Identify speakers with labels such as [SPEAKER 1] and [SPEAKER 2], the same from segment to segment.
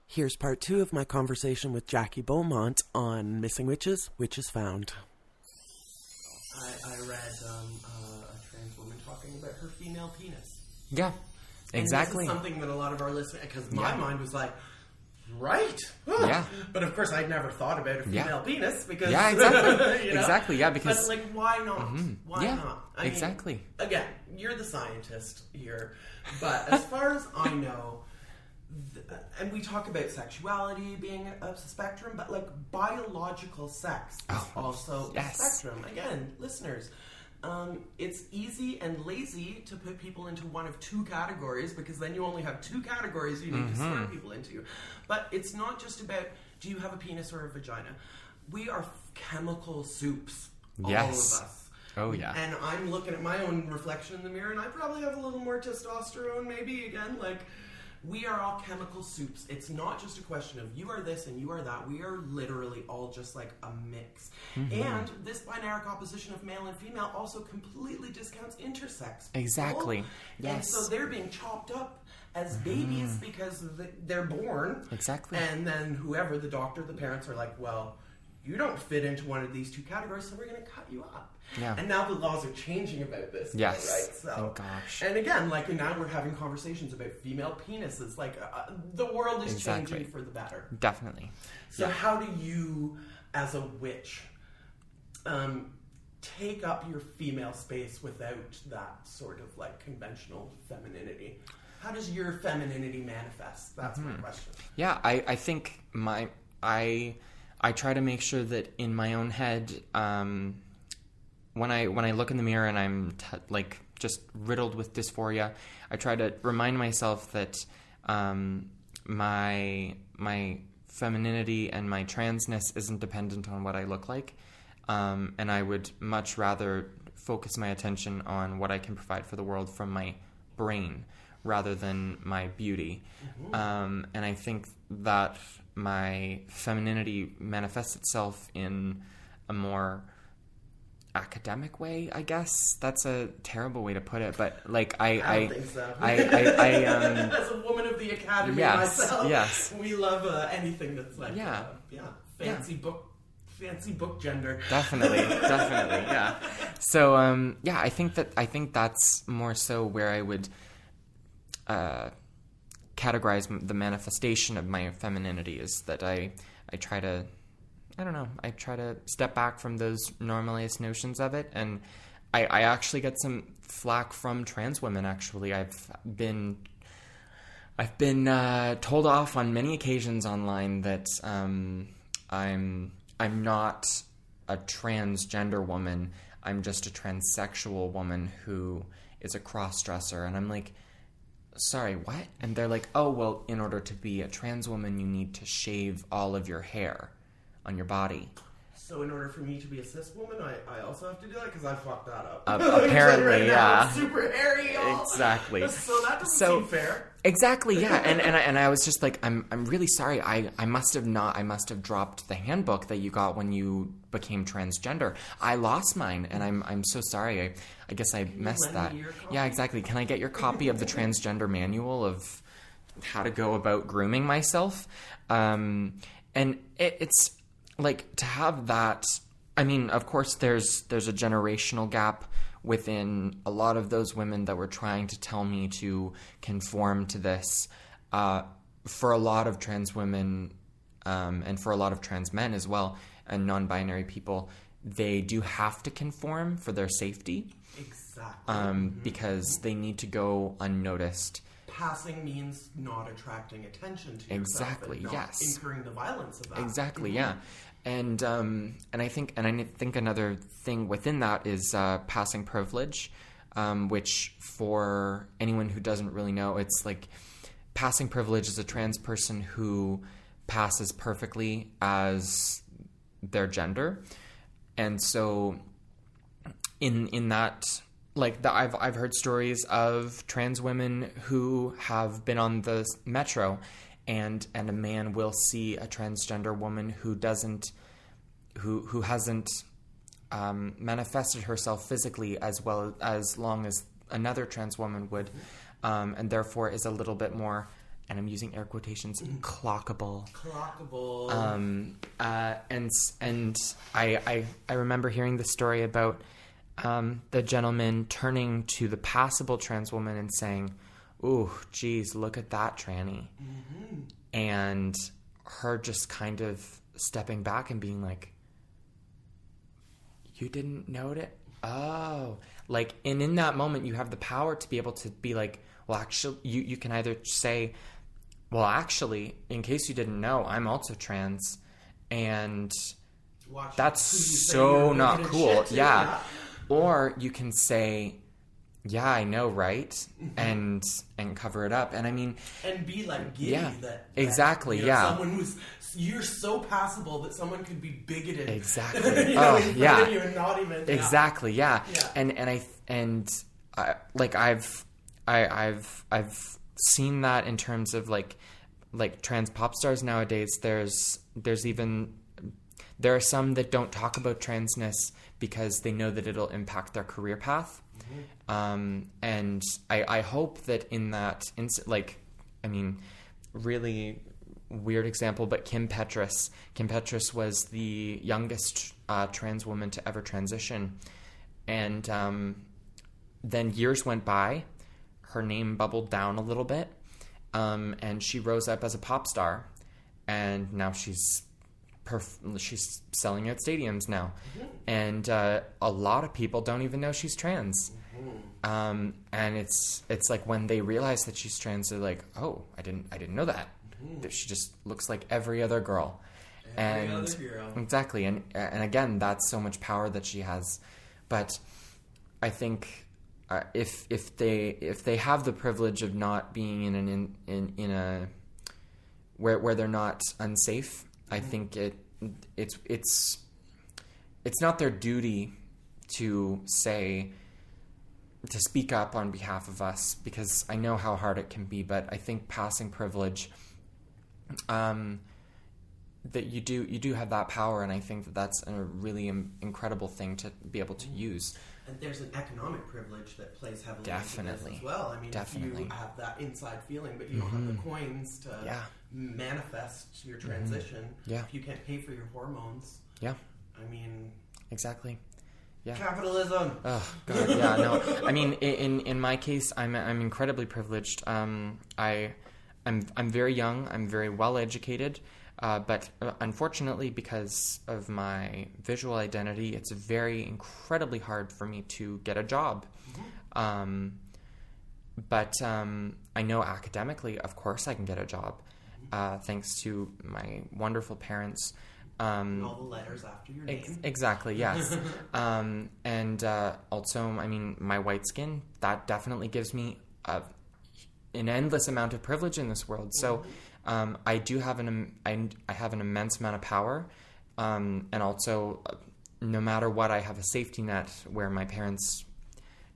[SPEAKER 1] Here's part 2 of my conversation with Jackie Beaumont on Missing Witches, Witches Found. I read a trans woman talking about her female penis.
[SPEAKER 2] Yeah, exactly.
[SPEAKER 1] And this is something that a lot of our listeners, because my mind was like, right.
[SPEAKER 2] Yeah.
[SPEAKER 1] But of course, I'd never thought about a female penis because...
[SPEAKER 2] Yeah, exactly.
[SPEAKER 1] you know?
[SPEAKER 2] Exactly, yeah, because...
[SPEAKER 1] But, like, why not? Why not? I mean,
[SPEAKER 2] exactly.
[SPEAKER 1] Again, you're the scientist here. But as far as I know... and we talk about sexuality being a spectrum, but like biological sex is also a spectrum. Again, listeners, it's easy and lazy to put people into one of two categories because then you only have two categories you need to sort people into. But it's not just about do you have a penis or a vagina. We are chemical soups, all of us.
[SPEAKER 2] Oh, yeah.
[SPEAKER 1] And I'm looking at my own reflection in the mirror and I probably have a little more testosterone maybe, again, like... We are all chemical soups. It's not just a question of you are this and you are that. We are literally all just like a mix. And this binary opposition of male and female also completely discounts intersex people.
[SPEAKER 2] Exactly. Yes.
[SPEAKER 1] And so they're being chopped up as babies because they're born.
[SPEAKER 2] Exactly.
[SPEAKER 1] And then whoever, the doctor, the parents are like, well, you don't fit into one of these two categories, so we're going to cut you up.
[SPEAKER 2] Yeah.
[SPEAKER 1] And now the laws are changing about this.
[SPEAKER 2] Yes.
[SPEAKER 1] Right? So,
[SPEAKER 2] oh, gosh.
[SPEAKER 1] And again, like now we're having conversations about female penises. Like the world is changing for the better.
[SPEAKER 2] Definitely.
[SPEAKER 1] So how do you, as a witch, take up your female space without that sort of like conventional femininity? How does your femininity manifest? That's my question.
[SPEAKER 2] Yeah, I think I try to make sure that in my own head, when I look in the mirror and I'm like just riddled with dysphoria, I try to remind myself that my femininity and my transness isn't dependent on what I look like, and I would much rather focus my attention on what I can provide for the world from my brain rather than my beauty. And I think that my femininity manifests itself in a more academic way, I guess. That's a terrible way to put it, but like I
[SPEAKER 1] don't think so. As a woman of the academy myself, we love anything that's like fancy book gender.
[SPEAKER 2] Definitely, yeah. So I think that's more so where I would categorize the manifestation of my femininity is that I try to step back from those normalized notions of it. And I actually get some flack from trans women, actually. I've been told off on many occasions online that I'm not a transgender woman. I'm just a transsexual woman who is a cross-dresser. And I'm like, sorry, what? And they're like, oh, well, in order to be a trans woman, you need to shave all of your hair on your body.
[SPEAKER 1] So in order for me to be a cis woman, I also have to do that because I fucked that up.
[SPEAKER 2] Apparently, yeah.
[SPEAKER 1] Super hairy, y'all.
[SPEAKER 2] Exactly.
[SPEAKER 1] So that doesn't seem fair.
[SPEAKER 2] Exactly, yeah. And I was just like, I'm really sorry. I must have dropped the handbook that you got when you became transgender. I lost mine, and I'm so sorry. I guess I messed that. Yeah, exactly. Can I get your copy of the transgender manual of how to go about grooming myself? And it's like to have that. I mean, of course, there's a generational gap within a lot of those women that were trying to tell me to conform to this. For a lot of trans women, and for a lot of trans men as well, and non-binary people, they do have to conform for their safety.
[SPEAKER 1] Exactly.
[SPEAKER 2] Because they need to go unnoticed.
[SPEAKER 1] Passing means not attracting attention to yourself.
[SPEAKER 2] Exactly,
[SPEAKER 1] and not incurring the violence of that.
[SPEAKER 2] Exactly, yeah. And I think another thing within that is passing privilege, which for anyone who doesn't really know, it's like passing privilege is a trans person who passes perfectly as their gender. And so in that, like I've heard stories of trans women who have been on the metro, and a man will see a transgender woman who hasn't manifested herself physically as long as another trans woman would, and therefore is a little bit more and I'm using air quotations, clockable.
[SPEAKER 1] Clockable.
[SPEAKER 2] And I remember hearing the story about the gentleman turning to the passable trans woman and saying, "Ooh, geez, look at that tranny," and her just kind of stepping back and being like, "You didn't notice? Oh." Like, and in that moment, you have the power to be able to be like, well, actually, you can either say, well, actually, in case you didn't know, I'm also trans, and that's so not cool. Yeah. Or you can say, yeah, I know, right? And cover it up. And I mean...
[SPEAKER 1] And be like giddy that
[SPEAKER 2] exactly,
[SPEAKER 1] someone who's... You're so passable that someone could be bigoted.
[SPEAKER 2] Exactly.
[SPEAKER 1] You and not even...
[SPEAKER 2] Exactly, yeah. I've seen that in terms of like trans pop stars nowadays. There are some that don't talk about transness because they know that it'll impact their career path. And I hope that in that, really weird example, but Kim Petras was the youngest trans woman to ever transition. And then years went by, her name bubbled down a little bit, and she rose up as a pop star, and now she's selling out stadiums now. And a lot of people don't even know she's trans. And it's like when they realize that she's trans, they're like, "Oh, I didn't know that." That she just looks like every other girl. Other girl. Exactly. And again, that's so much power that she has. But I think if they have the privilege of not being in a where they're not unsafe, I think it's not their duty to speak up on behalf of us, because I know how hard it can be. But I think passing privilege, that you do have that power, and I think that that's a really incredible thing to be able to use.
[SPEAKER 1] And there's an economic privilege that plays heavily
[SPEAKER 2] Definitely.
[SPEAKER 1] into this as well. I mean,
[SPEAKER 2] Definitely.
[SPEAKER 1] if you have that inside feeling, but you don't have the coins to manifest your transition, if you can't pay for your hormones, I mean...
[SPEAKER 2] Exactly. Yeah.
[SPEAKER 1] Capitalism!
[SPEAKER 2] Oh, God, yeah, no. I mean, in my case, I'm incredibly privileged. I'm very young, I'm very well educated, but unfortunately, because of my visual identity, it's incredibly hard for me to get a job. But I know academically, of course, I can get a job, thanks to my wonderful parents.
[SPEAKER 1] And all the letters after your name.
[SPEAKER 2] Exactly, yes. And also, I mean, my white skin, that definitely gives me an endless amount of privilege in this world. So I do have I have an immense amount of power. And also, no matter what, I have a safety net where my parents,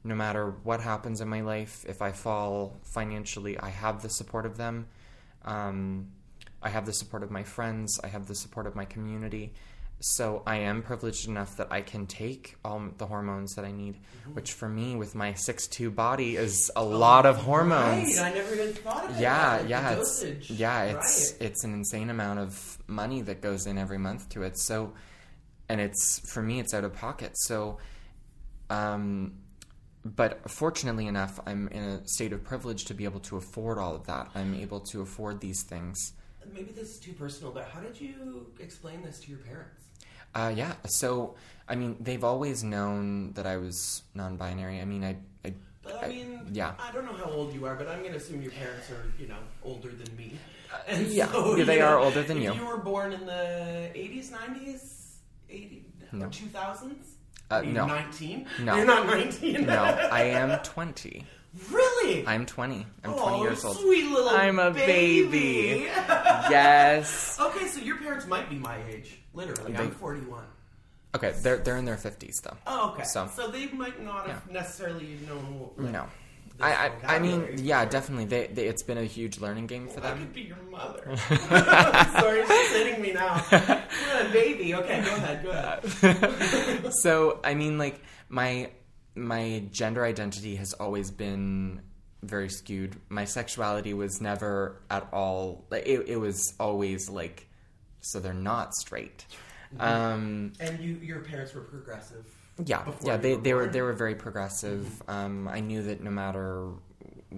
[SPEAKER 2] no matter what happens in my life, if I fall financially, I have the support of them. I have the support of my friends. I have the support of my community. So I am privileged enough that I can take all the hormones that I need, which for me, with my 6'2" body, is a lot of hormones.
[SPEAKER 1] Right, I never even thought of it.
[SPEAKER 2] It's an insane amount of money that goes in every month to it. So, and for me, it's out of pocket. So, but fortunately enough, I'm in a state of privilege to be able to afford all of that. I'm able to afford these things.
[SPEAKER 1] Maybe this is too personal, but how did you explain this to your parents?
[SPEAKER 2] So, I mean, they've always known that I was non-binary. I mean, I don't know how old you are, but I'm going to assume your parents are, older than me. And so, they are older than you.
[SPEAKER 1] You were born in the 80s, 90s, 2000s? Are you 19?
[SPEAKER 2] No.
[SPEAKER 1] You're not 19?
[SPEAKER 2] No, I am 20.
[SPEAKER 1] Really?
[SPEAKER 2] I'm 20. I'm 20 years old.
[SPEAKER 1] Sweet little
[SPEAKER 2] I'm a baby. Yes.
[SPEAKER 1] Okay, so your parents might be my age. Literally, I'm 41.
[SPEAKER 2] Okay, they're in their 50s though.
[SPEAKER 1] Oh, okay. So they might not have necessarily known.
[SPEAKER 2] No. I mean, yeah, definitely. It's been a huge learning game for them.
[SPEAKER 1] I could be your mother. Sorry, she's hitting me now. What a baby. Okay, go ahead.
[SPEAKER 2] So, I mean, like, my gender identity has always been very skewed. My sexuality was never at all. It was always like, so they're not straight.
[SPEAKER 1] And your parents were progressive.
[SPEAKER 2] Yeah, they were very progressive. I knew that no matter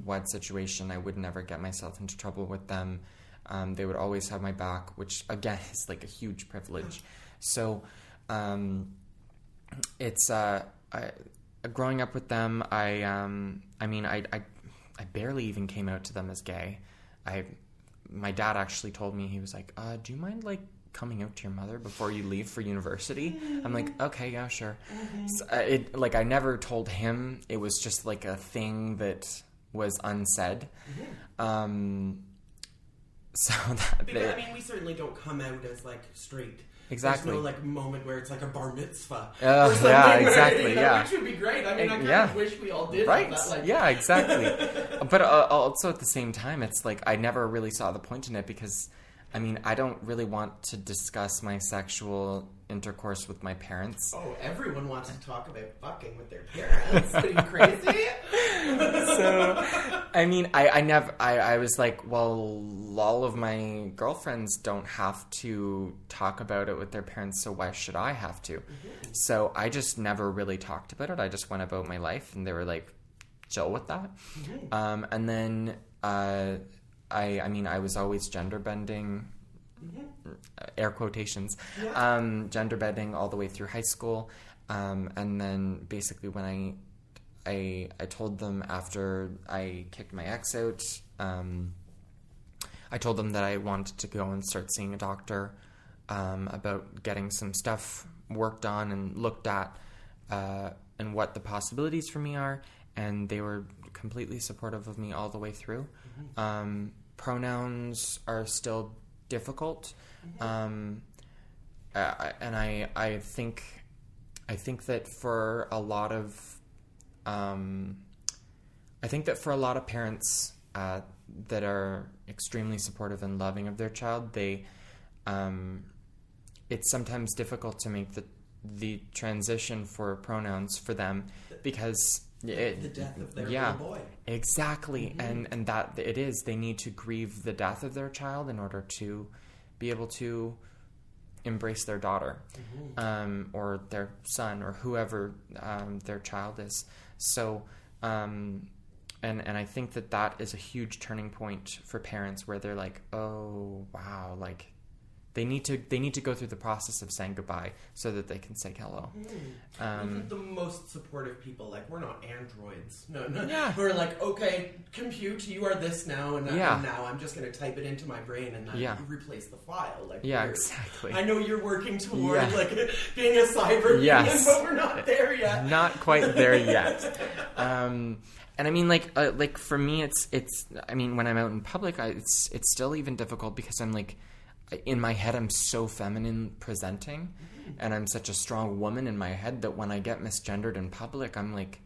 [SPEAKER 2] what situation, I would never get myself into trouble with them. They would always have my back, which again is like a huge privilege. So, it's growing up with them. I barely even came out to them as gay. My dad actually told me, he was like, "Do you mind like coming out to your mother before you leave for university?" I'm like, "Okay, yeah, sure." So, I never told him. It was just like a thing that was unsaid. So that
[SPEAKER 1] we certainly don't come out as like straight.
[SPEAKER 2] Exactly.
[SPEAKER 1] There's no like moment where it's like a bar mitzvah.
[SPEAKER 2] Yeah, exactly. Yeah,
[SPEAKER 1] which would be great. I kind of wish we all did.
[SPEAKER 2] Right.
[SPEAKER 1] That, like...
[SPEAKER 2] Yeah, exactly. But also at the same time, it's like I never really saw the point in it because, I don't really want to discuss my sexual intercourse with my parents.
[SPEAKER 1] Oh, everyone wants to talk about fucking with their parents. Are you crazy?
[SPEAKER 2] So, I was like, well, all of my girlfriends don't have to talk about it with their parents, so why should I have to? So I just never really talked about it. I just went about my life, and they were like, chill with that. And then, I was always gender bending, air quotations, gender bending all the way through high school. And then basically when I told them after I kicked my ex out, I told them that I wanted to go and start seeing a doctor about getting some stuff worked on and looked at and what the possibilities for me are. And they were completely supportive of me all the way through. Pronouns are still difficult. And I think that for a lot of parents that are extremely supportive and loving of their child, it's sometimes difficult to make the transition for pronouns for them because
[SPEAKER 1] the death of their little boy.
[SPEAKER 2] Exactly. And that it is, they need to grieve the death of their child in order to be able to embrace their daughter, or their son, or whoever their child is. So, and I think that is a huge turning point for parents where they're like, oh wow, like they need to go through the process of saying goodbye so that they can say hello.
[SPEAKER 1] Even the most supportive people, like, we're not androids. No.
[SPEAKER 2] Yeah.
[SPEAKER 1] We're like, okay, compute, you are this now, and now I'm just going to type it into my brain and then replace the file. Like,
[SPEAKER 2] exactly.
[SPEAKER 1] I know you're working toward like being a cyber being, but we're not there yet.
[SPEAKER 2] Not quite there yet. And like for me, it's when I'm out in public, it's still even difficult because I'm like, in my head, I'm so feminine presenting, and I'm such a strong woman in my head that when I get misgendered in public, I'm like,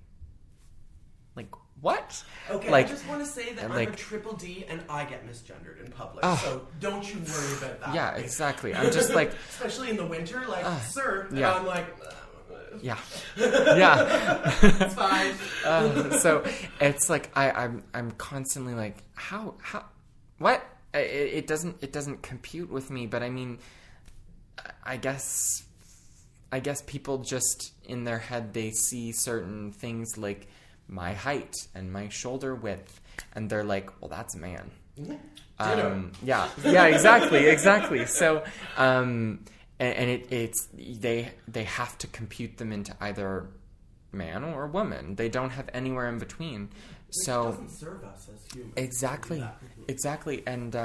[SPEAKER 2] what?
[SPEAKER 1] Okay, I just want to say that I'm a triple D, and I get misgendered in public, so don't you worry about that.
[SPEAKER 2] Yeah, exactly. I'm just like...
[SPEAKER 1] Especially in the winter, like, sir, and I'm like...
[SPEAKER 2] Yeah.
[SPEAKER 1] It's fine.
[SPEAKER 2] So it's like, I'm constantly like, how, what? It doesn't compute with me, but I guess people just in their head, they see certain things like my height and my shoulder width, and they're like, well, that's a man. Yeah, exactly. So, and it's they have to compute them into either man or woman. They don't have anywhere in between.
[SPEAKER 1] Which doesn't serve us as humans.
[SPEAKER 2] Exactly. And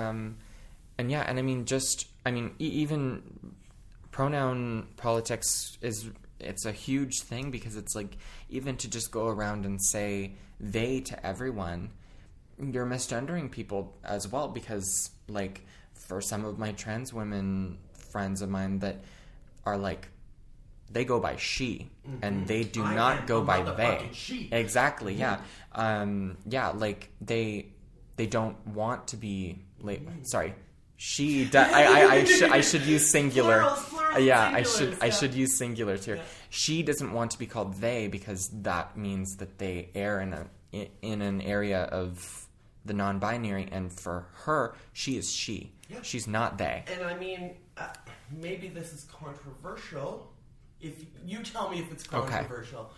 [SPEAKER 2] even pronoun politics it's a huge thing because it's like, even to just go around and say they to everyone, you're misgendering people as well, because like for some of my trans women friends of mine that are like, they go by she, and they do not go by they.
[SPEAKER 1] She.
[SPEAKER 2] Exactly, yeah. Like they don't want to be sorry. She I should use singular.
[SPEAKER 1] Plurals,
[SPEAKER 2] I should use singular here. Yeah. She doesn't want to be called they because that means that they err in an area of the non-binary, and for her, she is she.
[SPEAKER 1] Yeah.
[SPEAKER 2] She's not they.
[SPEAKER 1] And I mean, maybe this is controversial. If you tell me if it's controversial.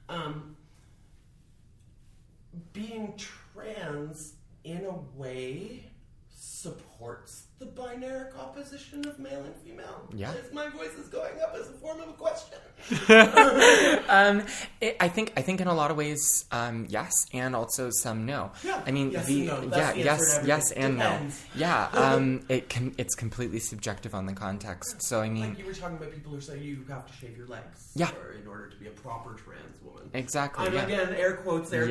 [SPEAKER 1] Okay. Being trans, in a way, supports the binary opposition of male and female.
[SPEAKER 2] Yeah.
[SPEAKER 1] As my voice is going up as a form of a question.
[SPEAKER 2] I think in a lot of ways, yes, and also some no.
[SPEAKER 1] Yeah.
[SPEAKER 2] I mean,
[SPEAKER 1] yes and no.
[SPEAKER 2] Yes and
[SPEAKER 1] Depends.
[SPEAKER 2] no. Yeah. It's completely subjective on the context. So I mean,
[SPEAKER 1] like you were talking about people who say you have to shave your legs.
[SPEAKER 2] Yeah.
[SPEAKER 1] In order to be a proper trans woman.
[SPEAKER 2] Exactly.
[SPEAKER 1] I'm again air quotes.
[SPEAKER 2] They're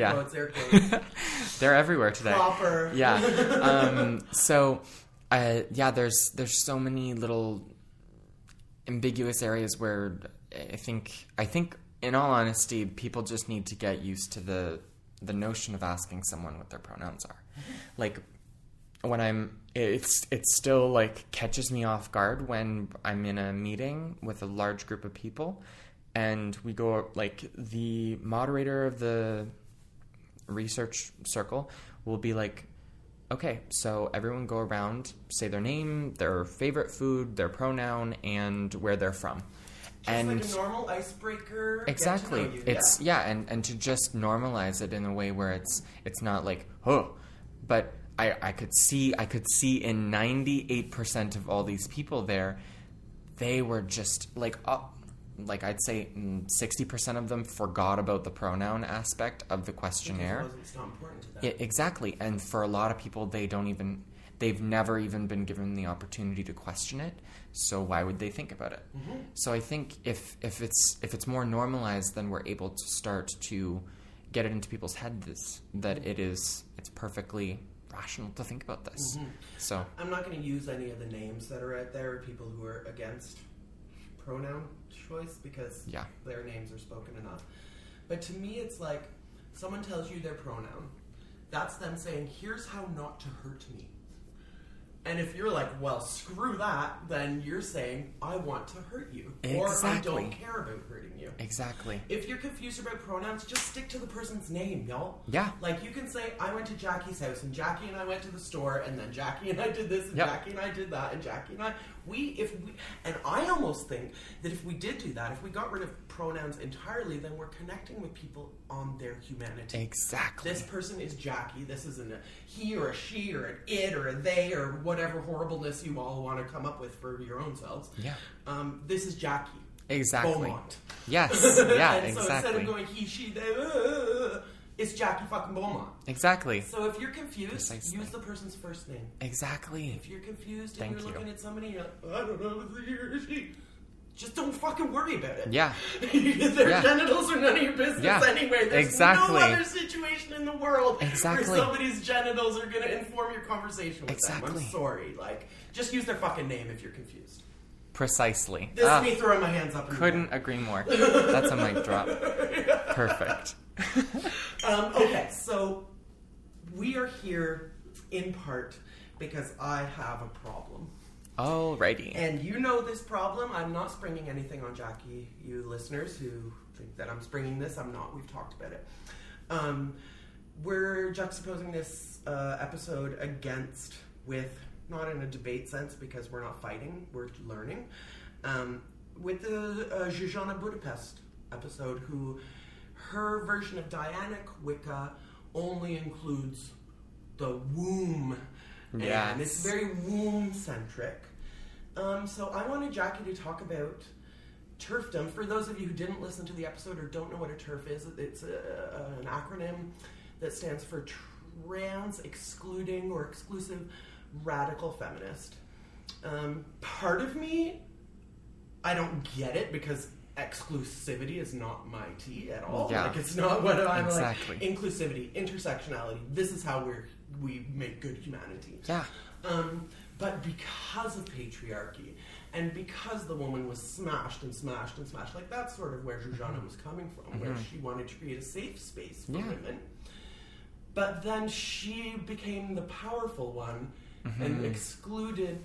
[SPEAKER 2] everywhere today.
[SPEAKER 1] Proper.
[SPEAKER 2] Yeah. So. There's so many little ambiguous areas where I think in all honesty, people just need to get used to the notion of asking someone what their pronouns are. Like when it's still like catches me off guard when I'm in a meeting with a large group of people and we go, like, the moderator of the research circle will be like, okay, so everyone go around, say their name, their favorite food, their pronoun, and where they're from.
[SPEAKER 1] Just like a normal icebreaker.
[SPEAKER 2] Exactly.
[SPEAKER 1] Get to know you.
[SPEAKER 2] It's and to just normalize it in a way where it's not like, oh, but I could see in 98% of all these people there, they were just like I'd say 60% of them forgot about the pronoun aspect of the questionnaire.
[SPEAKER 1] Because it's not important to them.
[SPEAKER 2] Yeah, exactly. And for a lot of people, they've never even been given the opportunity to question it. So why would they think about it? Mm-hmm. So I think if it's more normalized, then we're able to start to get it into people's heads that it's perfectly rational to think about this. Mm-hmm. So
[SPEAKER 1] I'm not going to use any of the names that are out there, people who are against pronoun choice, because their names are spoken enough. But to me, it's like someone tells you their pronoun. That's them saying, here's how not to hurt me. And if you're like, well, screw that, then you're saying, I want to hurt you.
[SPEAKER 2] Exactly.
[SPEAKER 1] Or I don't care about hurting you.
[SPEAKER 2] Exactly.
[SPEAKER 1] If you're confused about pronouns, just stick to the person's name, y'all.
[SPEAKER 2] Yeah.
[SPEAKER 1] Like, you can say, I went to Jackie's house, and Jackie and I went to the store, and then Jackie and I did this, and Jackie and I did that, and Jackie and I... And I almost think that if we did do that, if we got rid of pronouns entirely, then we're connecting with people on their humanity.
[SPEAKER 2] Exactly.
[SPEAKER 1] This person is Jackie. This isn't a he or a she or an it or a they or whatever horribleness you all want to come up with for your own selves.
[SPEAKER 2] Yeah.
[SPEAKER 1] This is Jackie.
[SPEAKER 2] Exactly.
[SPEAKER 1] Beaumont.
[SPEAKER 2] Yes. Yeah,
[SPEAKER 1] and so
[SPEAKER 2] exactly.
[SPEAKER 1] instead of going he, she, they, it's Jackie fucking Beaumont.
[SPEAKER 2] Exactly.
[SPEAKER 1] So if you're confused,
[SPEAKER 2] Precisely.
[SPEAKER 1] use the person's first name.
[SPEAKER 2] Exactly.
[SPEAKER 1] If you're confused and you're looking at somebody and you're like, I don't know if it's he or she, just don't fucking worry about it.
[SPEAKER 2] Yeah.
[SPEAKER 1] Their genitals are none of your business anyway. There's no other situation in the world where somebody's genitals are going to inform your conversation with them. I'm sorry. Like, just use their fucking name if you're confused.
[SPEAKER 2] Precisely.
[SPEAKER 1] This is me throwing my hands up.
[SPEAKER 2] Couldn't agree more. That's a mic drop. Perfect.
[SPEAKER 1] Okay, so we are here in part because I have a problem.
[SPEAKER 2] Alrighty.
[SPEAKER 1] And you know this problem. I'm not springing anything on Jackie, you listeners who think that I'm springing this. I'm not. We've talked about it. We're juxtaposing this episode against with, not in a debate sense because we're not fighting, we're learning, with the Zsuzsanna Budapest episode, who her version of Dianic Wicca only includes the womb.
[SPEAKER 2] Yes.
[SPEAKER 1] And it's very womb-centric. So I wanted Jackie to talk about TERFdom. For those of you who didn't listen to the episode or don't know what a TERF is, it's an acronym that stands for Trans Excluding or Exclusive Radical Feminist. Part of me, I don't get it because exclusivity is not my tea at all.
[SPEAKER 2] Yeah.
[SPEAKER 1] Like, it's not what I'm
[SPEAKER 2] exactly.
[SPEAKER 1] like. Inclusivity, intersectionality, this is how we make good humanity.
[SPEAKER 2] Yeah.
[SPEAKER 1] But because of patriarchy, and because the woman was smashed and smashed and smashed, like that's sort of where Zsuzsanna was coming from, where she wanted to create a safe space for women. But then she became the powerful one and excluded.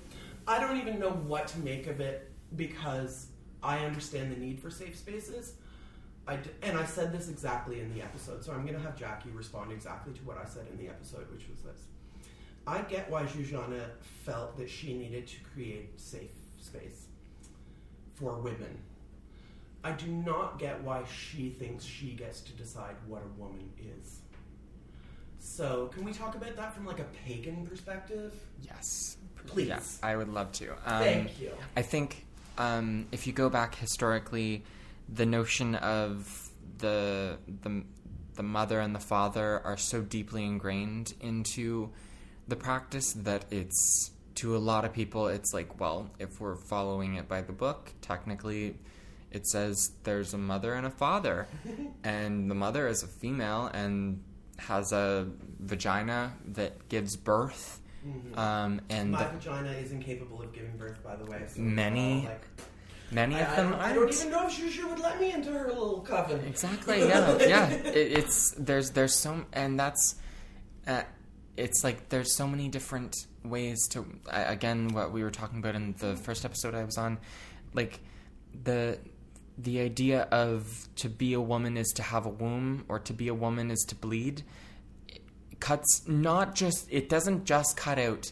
[SPEAKER 1] I don't even know what to make of it because I understand the need for safe spaces, and I said this exactly in the episode, so I'm going to have Jackie respond exactly to what I said in the episode, which was this. I get why Zuzana felt that she needed to create safe space for women. I do not get why she thinks she gets to decide what a woman is. So, can we talk about that from like a pagan perspective?
[SPEAKER 2] Yes.
[SPEAKER 1] Please.
[SPEAKER 2] Yeah, I would love to.
[SPEAKER 1] Thank you.
[SPEAKER 2] I think if you go back historically, the notion of the mother and the father are so deeply ingrained into the practice that it's, to a lot of people, it's like, well, if we're following it by the book, technically it says there's a mother and a father, and the mother is a female and has a vagina that gives birth.
[SPEAKER 1] Mm-hmm. And my vagina is incapable of giving birth, by the way. So
[SPEAKER 2] many of them aren't.
[SPEAKER 1] I don't even know if Shusha would let me into her little coven.
[SPEAKER 2] Exactly. Yeah. It's there's so, and that's it's like there's so many different ways to, again, what we were talking about in the first episode I was on, like the idea of to be a woman is to have a womb, or to be a woman is to bleed. It doesn't just cut out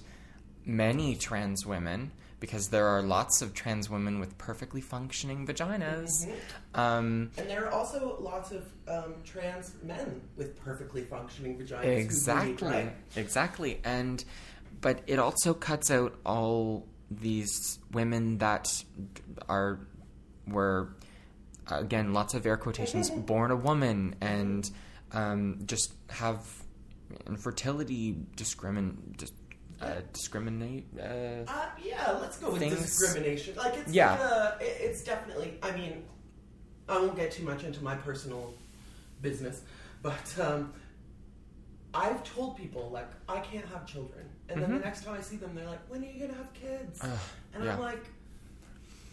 [SPEAKER 2] many trans women, because there are lots of trans women with perfectly functioning vaginas.
[SPEAKER 1] Mm-hmm. And there are also lots of trans men with perfectly functioning vaginas.
[SPEAKER 2] Exactly. But it also cuts out all these women that were, again, lots of air quotations, born a woman, and just have infertility discriminate.
[SPEAKER 1] Let's go with
[SPEAKER 2] things.
[SPEAKER 1] Discrimination. Like it's definitely. I mean, I won't get too much into my personal business, but I've told people, like, I can't have children, and then the next time I see them, they're like, "When are you gonna have kids?" I'm like,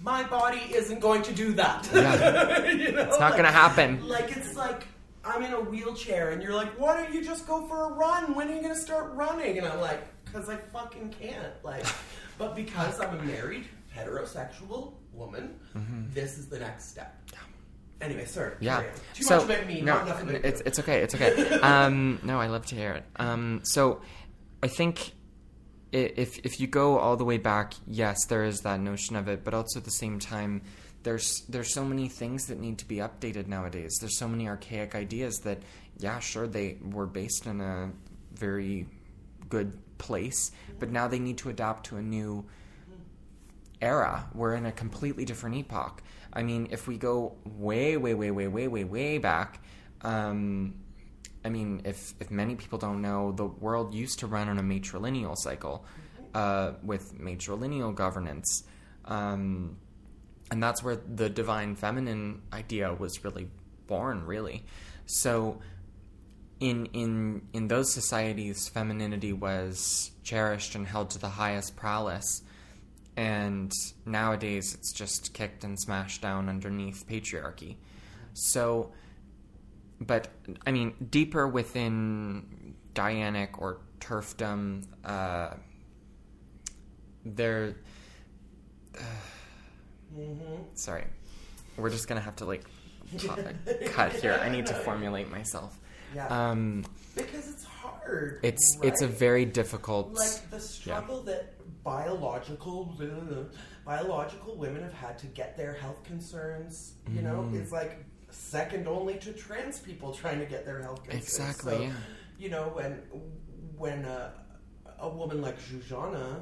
[SPEAKER 1] my body isn't going to do that.
[SPEAKER 2] Yeah. It's not gonna happen.
[SPEAKER 1] Like, it's like, I'm in a wheelchair, and you're like, why don't you just go for a run? When are you going to start running? And I'm like, because I fucking can't. Like, but because I'm a married, heterosexual woman, this is the next step. Anyway, sorry.
[SPEAKER 2] Yeah.
[SPEAKER 1] Too much about me, not enough about you.
[SPEAKER 2] It's okay. No, I love to hear it. So I think if you go all the way back, yes, there is that notion of it, but also at the same time, there's so many things that need to be updated nowadays. There's so many archaic ideas that, yeah, sure, they were based in a very good place, but now they need to adapt to a new era. We're in a completely different epoch. I mean, if we go way back, I mean, if many people don't know, the world used to run on a matrilineal cycle, with matrilineal governance. And that's where the divine feminine idea was really born, really. So in those societies, femininity was cherished and held to the highest prowess. And nowadays, it's just kicked and smashed down underneath patriarchy. So, but, I mean, deeper within Dianic or turfdom, there... Sorry. We're just going to have to, like, cut here. I need to formulate myself.
[SPEAKER 1] Yeah. Because it's hard.
[SPEAKER 2] It's a very difficult...
[SPEAKER 1] Like, the struggle that biological women have had to get their health concerns, you know, is like second only to trans people trying to get their health concerns.
[SPEAKER 2] Exactly,
[SPEAKER 1] so,
[SPEAKER 2] yeah.
[SPEAKER 1] You know, when a woman like Zuzana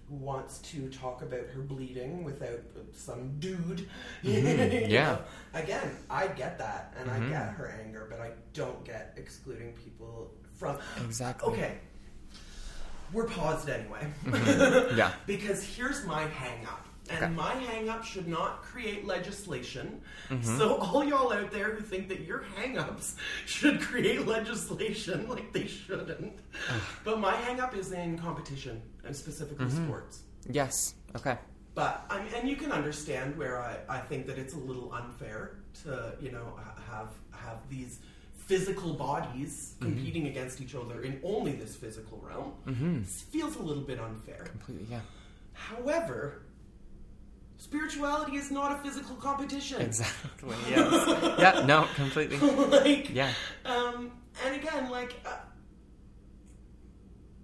[SPEAKER 1] wants to talk about her bleeding without some dude,
[SPEAKER 2] yeah.
[SPEAKER 1] know, again, I get that, and I get her anger, but I don't get excluding people from...
[SPEAKER 2] Exactly.
[SPEAKER 1] Okay. We're paused anyway.
[SPEAKER 2] Yeah.
[SPEAKER 1] Because here's my hang-up. And my hang-up should not create legislation. So all y'all out there who think that your hang-ups should create legislation, like they shouldn't. But my hang-up is in competition, and specifically sports.
[SPEAKER 2] Yes. Okay.
[SPEAKER 1] But, and you can understand where I think that it's a little unfair to, you know, have these physical bodies competing against each other in only this physical realm. It feels a little bit unfair.
[SPEAKER 2] Completely, yeah.
[SPEAKER 1] However, spirituality is not a physical competition.
[SPEAKER 2] Exactly. Yes. Yeah. No. Completely.
[SPEAKER 1] Like,
[SPEAKER 2] yeah.
[SPEAKER 1] And again, like,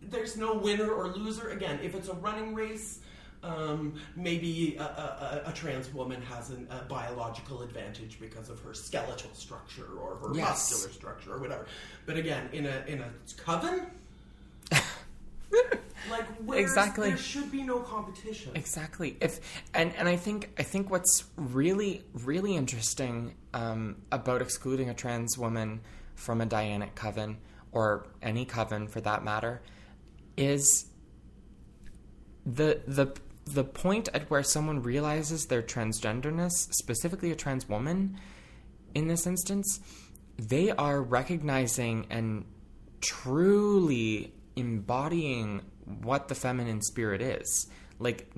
[SPEAKER 1] there's no winner or loser. Again, if it's a running race, maybe a trans woman has a biological advantage because of her skeletal structure or her muscular structure or whatever. But again, in a coven, like, there should be no competition.
[SPEAKER 2] Exactly. And I think what's really, really interesting about excluding a trans woman from a Dianic coven, or any coven for that matter, is the point at where someone realizes their transgenderness, specifically a trans woman in this instance, they are recognizing and truly embodying what the feminine spirit is. Like,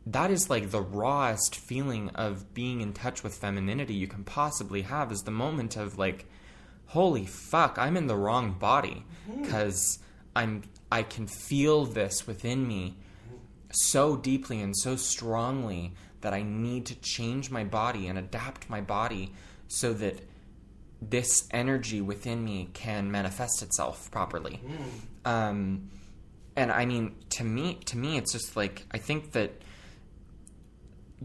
[SPEAKER 2] that is like the rawest feeling of being in touch with femininity you can possibly have, is the moment of like, holy fuck, I'm in the wrong body, because I can feel this within me so deeply and so strongly that I need to change my body and adapt my body so that this energy within me can manifest itself properly. And I mean, to me, it's just like, I think that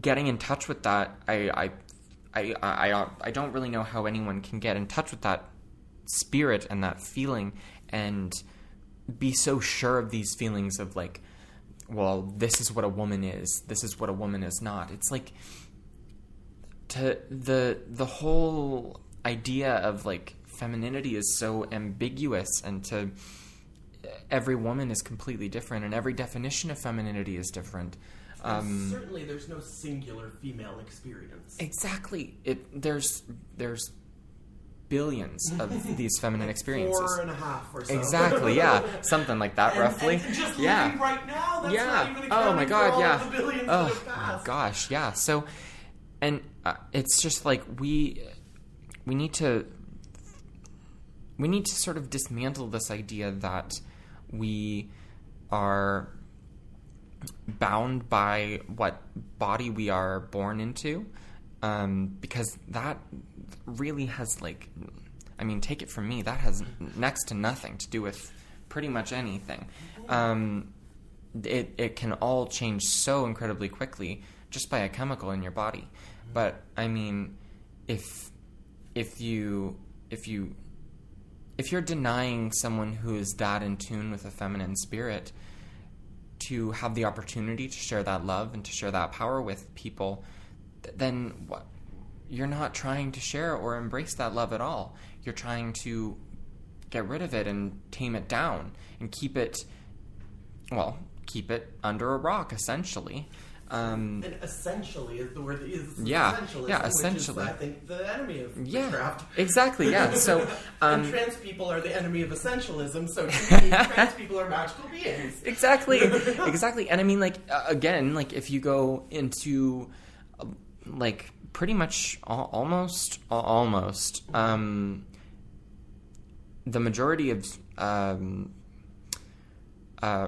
[SPEAKER 2] getting in touch with that, I don't really know how anyone can get in touch with that spirit and that feeling and be so sure of these feelings of like, well, this is what a woman is, this is what a woman is not. It's like, the whole idea of like femininity is so ambiguous, and to every woman is completely different, and every definition of femininity is different.
[SPEAKER 1] Certainly there's no singular female experience.
[SPEAKER 2] Exactly. There's billions of these feminine experiences.
[SPEAKER 1] 4.5 or so.
[SPEAKER 2] Exactly, yeah. Something like that, roughly.
[SPEAKER 1] And just living right now, that's not even
[SPEAKER 2] oh my god,
[SPEAKER 1] for
[SPEAKER 2] yeah.
[SPEAKER 1] all the billions that have passed.
[SPEAKER 2] My gosh, yeah. So, and it's just like we need to sort of dismantle this idea that we are bound by what body we are born into, because that really has, like, I mean, take it from me, that has next to nothing to do with pretty much anything. It can all change so incredibly quickly just by a chemical in your body. But I mean, if you're denying someone who is that in tune with a feminine spirit to have the opportunity to share that love and to share that power with people, then what? You're not trying to share or embrace that love at all. You're trying to get rid of it and tame it down and keep it under a rock, essentially.
[SPEAKER 1] And essentially is the word that uses.
[SPEAKER 2] Yeah,
[SPEAKER 1] essentialism,
[SPEAKER 2] yeah, essentially.
[SPEAKER 1] Which is, I think, the enemy of witchcraft.
[SPEAKER 2] Exactly, yeah. So,
[SPEAKER 1] and trans people are the enemy of essentialism, so to me, trans people are magical beings.
[SPEAKER 2] Exactly. And I mean, like, again, like, if you go into, like, pretty much almost the majority of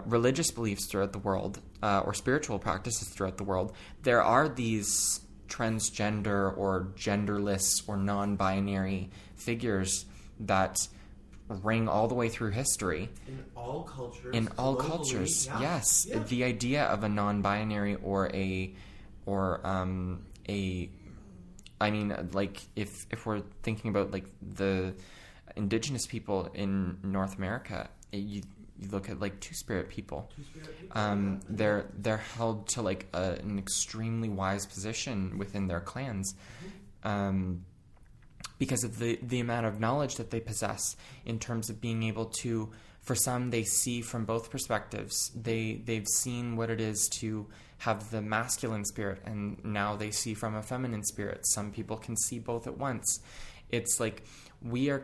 [SPEAKER 2] religious beliefs throughout the world, or spiritual practices throughout the world, there are these transgender or genderless or non-binary figures that ring all the way through history.
[SPEAKER 1] In all cultures.
[SPEAKER 2] In all cultures, yeah. Yes. Yeah. The idea of a non-binary or I mean, like, if we're thinking about, like, the indigenous people in North America, you look at, like, two-spirit people. They're held to, like, an extremely wise position within their clans, because of the amount of knowledge that they possess in terms of being able to. For some, they see from both perspectives. They've seen what it is to have the masculine spirit, and now they see from a feminine spirit. Some people can see both at once. It's like we are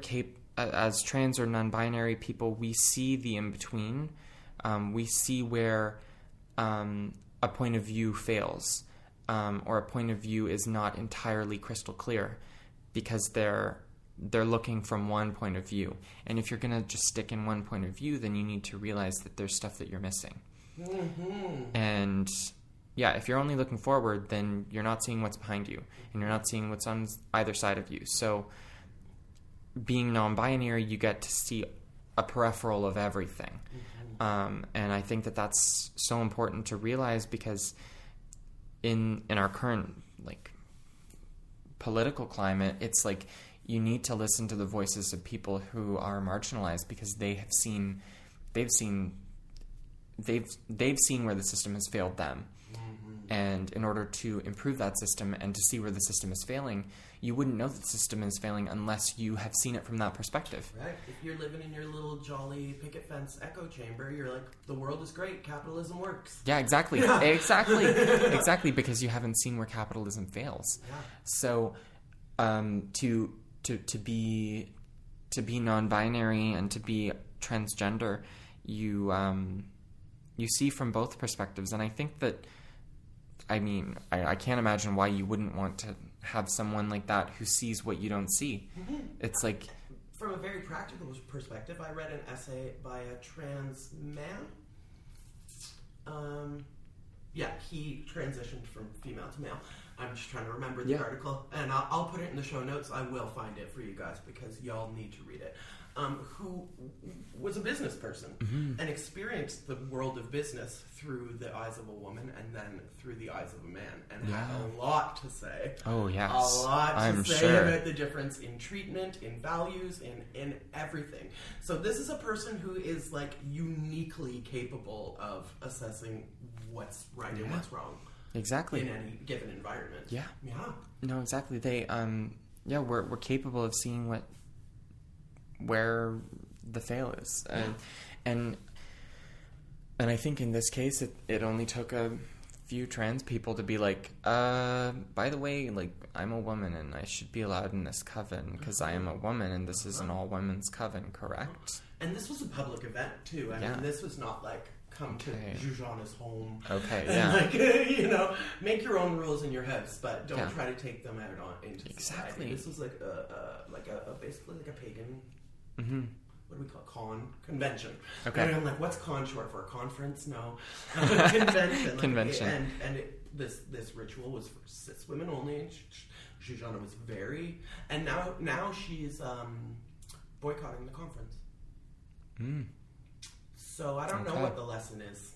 [SPEAKER 2] as trans or non-binary people, we see the in-between. We see where a point of view fails, or a point of view is not entirely crystal clear, because they're looking from one point of view. And if you're going to just stick in one point of view, then you need to realize that there's stuff that you're missing. Mm-hmm. And if you're only looking forward, then you're not seeing what's behind you, and you're not seeing what's on either side of you. So being non-binary, you get to see a peripheral of everything. And I think that that's so important to realize, because in our current like political climate, it's like you need to listen to the voices of people who are marginalized, because they've seen where the system has failed them. And in order to improve that system and to see where the system is failing, you wouldn't know that the system is failing unless you have seen it from that perspective.
[SPEAKER 1] Right. If you're living in your little jolly picket fence echo chamber, you're like, the world is great, capitalism works.
[SPEAKER 2] Yeah, exactly. Exactly, because you haven't seen where capitalism fails.
[SPEAKER 1] Yeah.
[SPEAKER 2] So to be non-binary and to be transgender, you see from both perspectives. And I think that, I mean, I can't imagine why you wouldn't want to have someone like that who sees what you don't see. It's like...
[SPEAKER 1] From a very practical perspective, I read an essay by a trans man. He transitioned from female to male. I'm just trying to remember the article, and I'll put it in the show notes. I will find it for you guys, because y'all need to read it. Who was a business person and experienced the world of business through the eyes of a woman and then through the eyes of a man, and had a lot to say.
[SPEAKER 2] Oh, yes.
[SPEAKER 1] A lot
[SPEAKER 2] I'm
[SPEAKER 1] to say
[SPEAKER 2] sure.
[SPEAKER 1] about the difference in treatment, in values, in everything. So this is a person who is like uniquely capable of assessing what's right and what's wrong.
[SPEAKER 2] Exactly.
[SPEAKER 1] In any given environment.
[SPEAKER 2] Yeah.
[SPEAKER 1] Yeah.
[SPEAKER 2] No, exactly. They, we're capable of seeing where the fail is. And I think in this case, it only took a few trans people to be like, by the way, like, I'm a woman and I should be allowed in this coven because I am a woman and this is an all women's coven, correct?
[SPEAKER 1] And this was a public event too. I mean, this was not like, come to Jujana's home.
[SPEAKER 2] Okay,
[SPEAKER 1] and make your own rules in your house, but don't try to take them out into society. This was like basically like a pagan, what do we call it? Convention.
[SPEAKER 2] Okay.
[SPEAKER 1] And I'm like, what's con short for? Conference? No. Convention.
[SPEAKER 2] Convention.
[SPEAKER 1] This ritual was for cis women only. Jujana was and now she's boycotting the conference. So I don't know what the lesson is.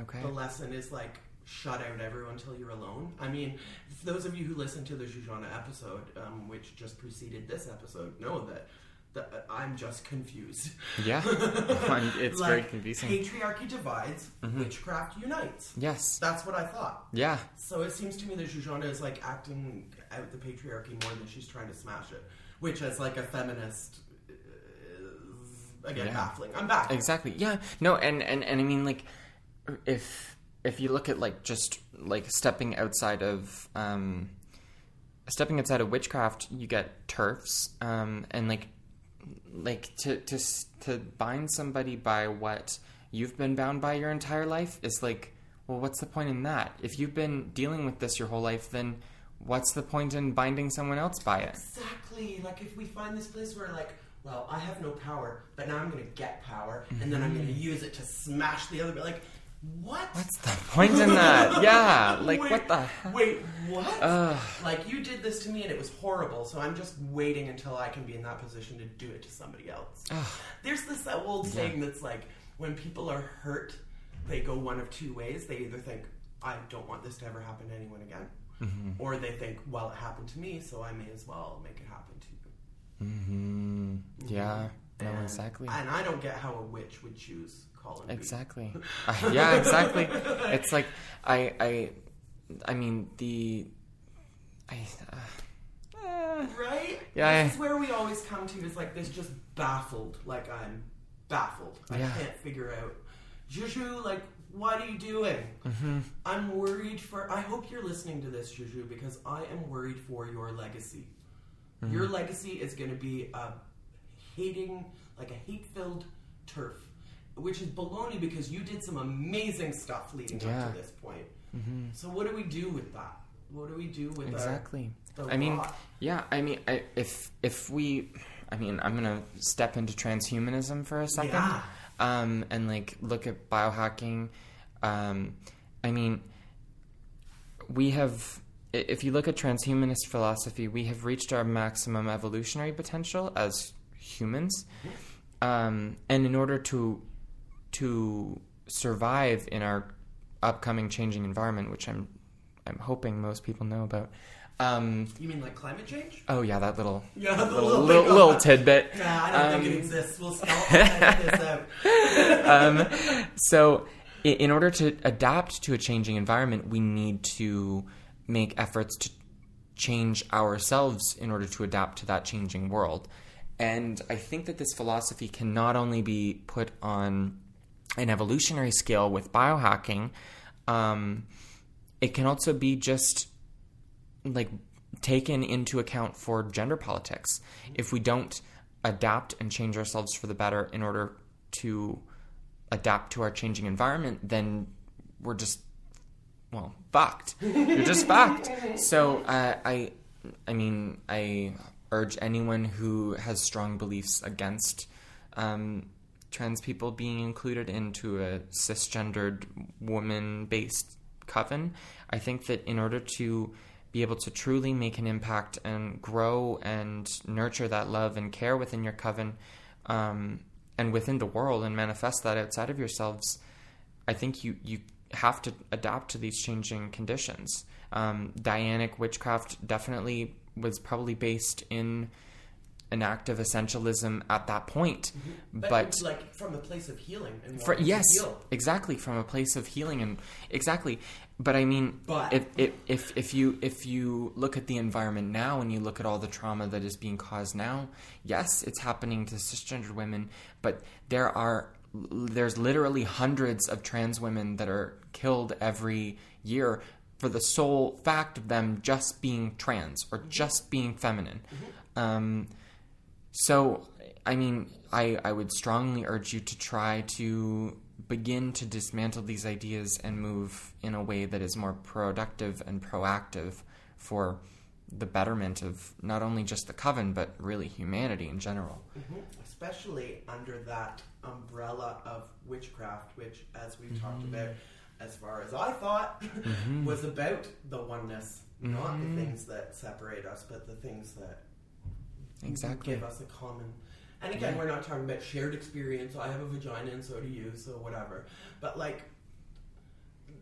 [SPEAKER 1] Okay. The lesson is like, shut out everyone until you're alone. I mean, for those of you who listened to the Jujana episode, which just preceded this episode, know that I'm just confused.
[SPEAKER 2] Yeah. It's
[SPEAKER 1] like,
[SPEAKER 2] very confusing.
[SPEAKER 1] Patriarchy divides, witchcraft unites.
[SPEAKER 2] Yes.
[SPEAKER 1] That's what I thought.
[SPEAKER 2] Yeah.
[SPEAKER 1] So it seems to me that Jujana is like acting out the patriarchy more than she's trying to smash it, which as like a feminist... Again, baffling. I'm back.
[SPEAKER 2] Exactly. Yeah. No, and I mean, like, if you look at like just like stepping outside of witchcraft, you get TERFs, and like to bind somebody by what you've been bound by your entire life is like, well, what's the point in that? If you've been dealing with this your whole life, then what's the point in binding someone else by it?
[SPEAKER 1] Exactly. Like if we find this place where like, well, I have no power, but now I'm going to get power, and then I'm going to use it to smash the other. Like, what?
[SPEAKER 2] What's the point in that? Yeah, like, what the heck?
[SPEAKER 1] Wait, what? Like, you did this to me, and it was horrible, so I'm just waiting until I can be in that position to do it to somebody else. There's this old saying that's like, when people are hurt, they go one of two ways. They either think, I don't want this to ever happen to anyone again, or they think, well, it happened to me, so I may as well make it happen to you.
[SPEAKER 2] Yeah. No, exactly.
[SPEAKER 1] And I don't get how a witch would choose Colin.
[SPEAKER 2] Exactly. Yeah, exactly. It's like I mean
[SPEAKER 1] right?
[SPEAKER 2] Yeah.
[SPEAKER 1] This is where we always come to is like this, just baffled. Like I'm baffled. I can't figure out. Juju, like, what are you doing? I'm worried I hope you're listening to this, Juju, because I am worried for your legacy. Your legacy is going to be a hate-filled TERF, which is baloney because you did some amazing stuff leading up to this point. So what do we do with that? What do we do with
[SPEAKER 2] exactly?
[SPEAKER 1] The
[SPEAKER 2] I mean,
[SPEAKER 1] rot?
[SPEAKER 2] if we, I mean, I'm gonna step into transhumanism for a second, and like look at biohacking. I mean, we have, if you look at transhumanist philosophy, we have reached our maximum evolutionary potential as humans. And in order to survive in our upcoming changing environment, which I'm hoping most people know about.
[SPEAKER 1] You mean like climate change?
[SPEAKER 2] Oh yeah, that little
[SPEAKER 1] little
[SPEAKER 2] tidbit.
[SPEAKER 1] Yeah, I don't think it exists. We'll edit this out.
[SPEAKER 2] So, in order to adapt to a changing environment, we need to make efforts to change ourselves in order to adapt to that changing world. And I think that this philosophy can not only be put on an evolutionary scale with biohacking, it can also be just like taken into account for gender politics. If we don't adapt and change ourselves for the better in order to adapt to our changing environment, then we're just, fucked. You're just fucked. So I urge anyone who has strong beliefs against trans people being included into a cisgendered woman-based coven. I think that in order to be able to truly make an impact and grow and nurture that love and care within your coven and within the world and manifest that outside of yourselves, I think you have to adapt to these changing conditions. Dianic witchcraft definitely was probably based in an act of essentialism at that point. But
[SPEAKER 1] like from a place of healing. And
[SPEAKER 2] yes,
[SPEAKER 1] heal.
[SPEAKER 2] Exactly, from a place of healing. And exactly. But I mean, if you look at the environment now and you look at all the trauma that is being caused now, yes, it's happening to cisgendered women, but there's literally hundreds of trans women that are killed every year for the sole fact of them just being trans or just being feminine. So, I mean, I would strongly urge you to try to begin to dismantle these ideas and move in a way that is more productive and proactive for the betterment of not only just the coven, but really humanity in general.
[SPEAKER 1] Especially under that umbrella of witchcraft, which, as we've talked about, as far as I thought, was about the oneness, not the things that separate us, but the things that give us a common. And again, we're not talking about shared experience. I have a vagina and so do you, so whatever. But like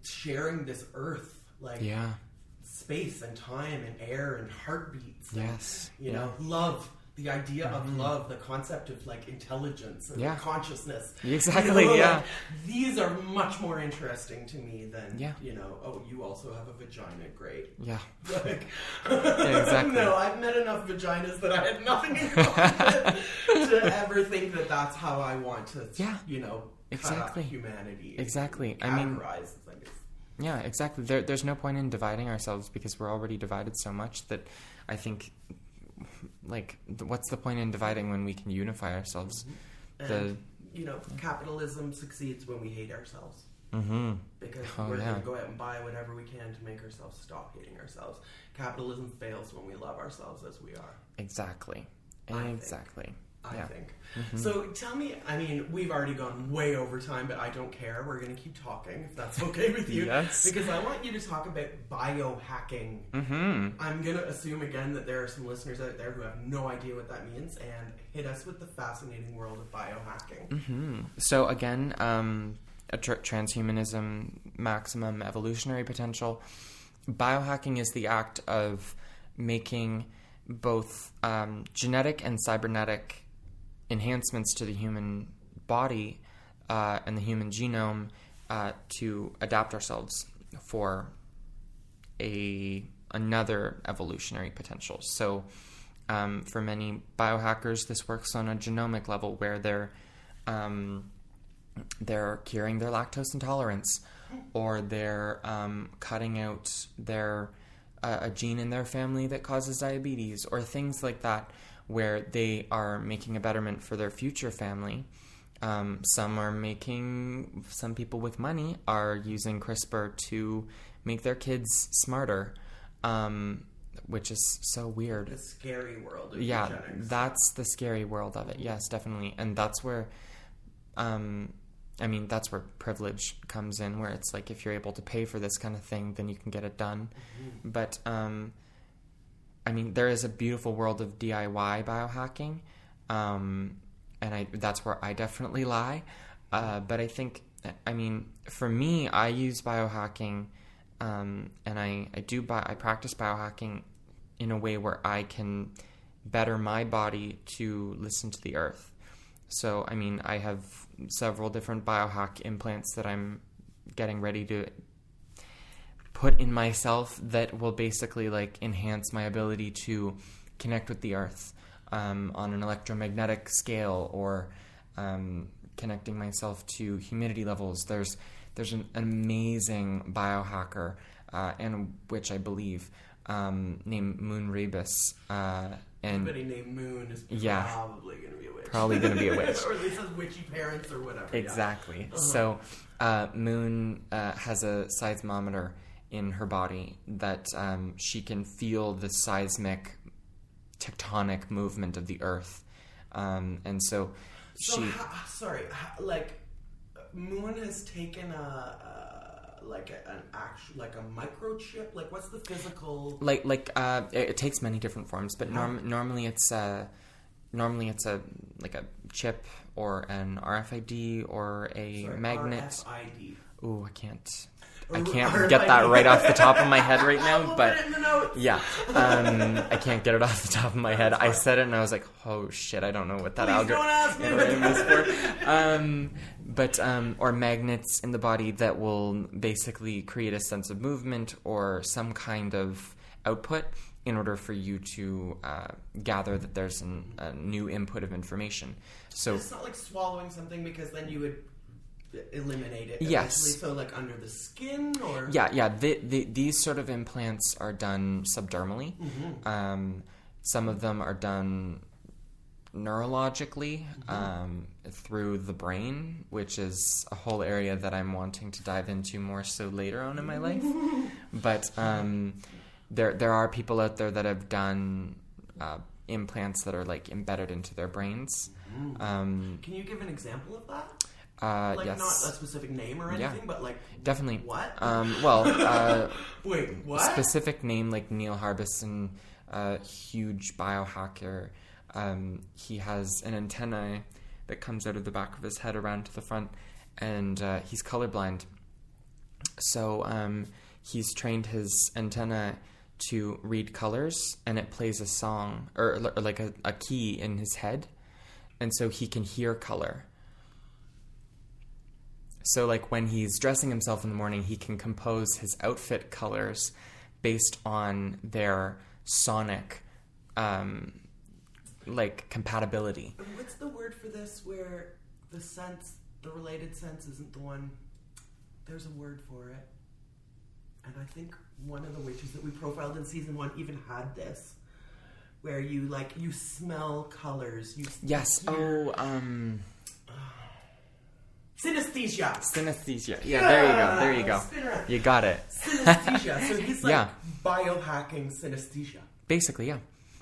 [SPEAKER 1] sharing this earth, like space and time and air and heartbeats.
[SPEAKER 2] Yes.
[SPEAKER 1] And, you know, love. The idea of love, the concept of like intelligence and consciousness.
[SPEAKER 2] Exactly,
[SPEAKER 1] you know, like, these are much more interesting to me than, you know, oh, you also have a vagina, great.
[SPEAKER 2] Yeah.
[SPEAKER 1] Like,
[SPEAKER 2] exactly.
[SPEAKER 1] No, I've met enough vaginas that I had nothing in common with to ever think that that's how I want to, you know, cut up humanity.
[SPEAKER 2] Exactly. Yeah, exactly. There's no point in dividing ourselves because we're already divided so much that I think... like, what's the point in dividing when we can unify ourselves?
[SPEAKER 1] And, you know, capitalism succeeds when we hate ourselves. Because we're going to go out and buy whatever we can to make ourselves stop hating ourselves. Capitalism fails when we love ourselves as we are.
[SPEAKER 2] Exactly.
[SPEAKER 1] I think. So tell me, I mean, we've already gone way over time, but I don't care. We're going to keep talking, if that's okay with you.
[SPEAKER 2] Yes.
[SPEAKER 1] Because I want you to talk about biohacking. I'm going to assume again that there are some listeners out there who have no idea what that means, and hit us with the fascinating world of biohacking.
[SPEAKER 2] So again, transhumanism, maximum evolutionary potential. Biohacking is the act of making both genetic and cybernetic enhancements to the human body and the human genome to adapt ourselves for another evolutionary potential. So for many biohackers, this works on a genomic level where they're curing their lactose intolerance, or they're cutting out a gene in their family that causes diabetes, or things like that, where they are making a betterment for their future family. Some people with money are using CRISPR to make their kids smarter, which is so weird.
[SPEAKER 1] The scary world of eugenics.
[SPEAKER 2] That's the scary world of it. Yes, definitely. And that's where, and I mean, that's where privilege comes in, where it's like if you're able to pay for this kind of thing, then you can get it done. But, I mean, there is a beautiful world of DIY biohacking, and that's where I definitely lie. But I think, I mean, for me, I use biohacking, and I practice biohacking in a way where I can better my body to listen to the earth. So, I mean, I have several different biohack implants that I'm getting ready to put in myself that will basically like enhance my ability to connect with the earth on an electromagnetic scale, or connecting myself to humidity levels. There's an amazing biohacker, and which I believe, named Moon Rebus. And
[SPEAKER 1] anybody named Moon is probably going to be a witch.
[SPEAKER 2] Probably going to be a witch.
[SPEAKER 1] Or at least has witchy parents or whatever.
[SPEAKER 2] Exactly. Yeah. So Moon has a seismometer in her body that she can feel the seismic tectonic movement of the earth. And so she...
[SPEAKER 1] Moon has taken a microchip. Like, what's the physical?
[SPEAKER 2] It takes many different forms, but normally it's a like a chip or an RFID or a magnet.
[SPEAKER 1] RFID.
[SPEAKER 2] Ooh, I can't get that right off the top of my head right now, but
[SPEAKER 1] put it in the notes.
[SPEAKER 2] Yeah, I can't get it off the top of my head. I said it and I was like, oh shit, I don't know what that algorithm is for. Or magnets in the body that will basically create a sense of movement or some kind of output in order for you to gather that there's a new input of information. So
[SPEAKER 1] it's not like swallowing something, because then you would eliminate it.
[SPEAKER 2] Yes.
[SPEAKER 1] So like under the skin, or
[SPEAKER 2] these sort of implants are done subdermally. Some of them are done neurologically, through the brain, which is a whole area that I'm wanting to dive into more so later on in my life. But there are people out there that have done implants that are like embedded into their brains.
[SPEAKER 1] Can you give an example of that?
[SPEAKER 2] Yes.
[SPEAKER 1] Not a specific name or anything, but like...
[SPEAKER 2] Definitely.
[SPEAKER 1] What? Wait, what?
[SPEAKER 2] Specific name, like Neil Harbison, huge biohacker. He has an antenna that comes out of the back of his head around to the front, and he's colorblind. So he's trained his antenna to read colors, and it plays a song, or like a key in his head, and so he can hear color. So, like, when he's dressing himself in the morning, he can compose his outfit colors based on their sonic, compatibility.
[SPEAKER 1] What's the word for this where the related sense isn't the one? There's a word for it. And I think one of the witches that we profiled in season 1 even had this, where you smell colors.
[SPEAKER 2] Yes.
[SPEAKER 1] Synesthesia.
[SPEAKER 2] Synesthesia. Yeah, there you go. You got it.
[SPEAKER 1] Synesthesia. So he's biohacking synesthesia.
[SPEAKER 2] Basically, yeah.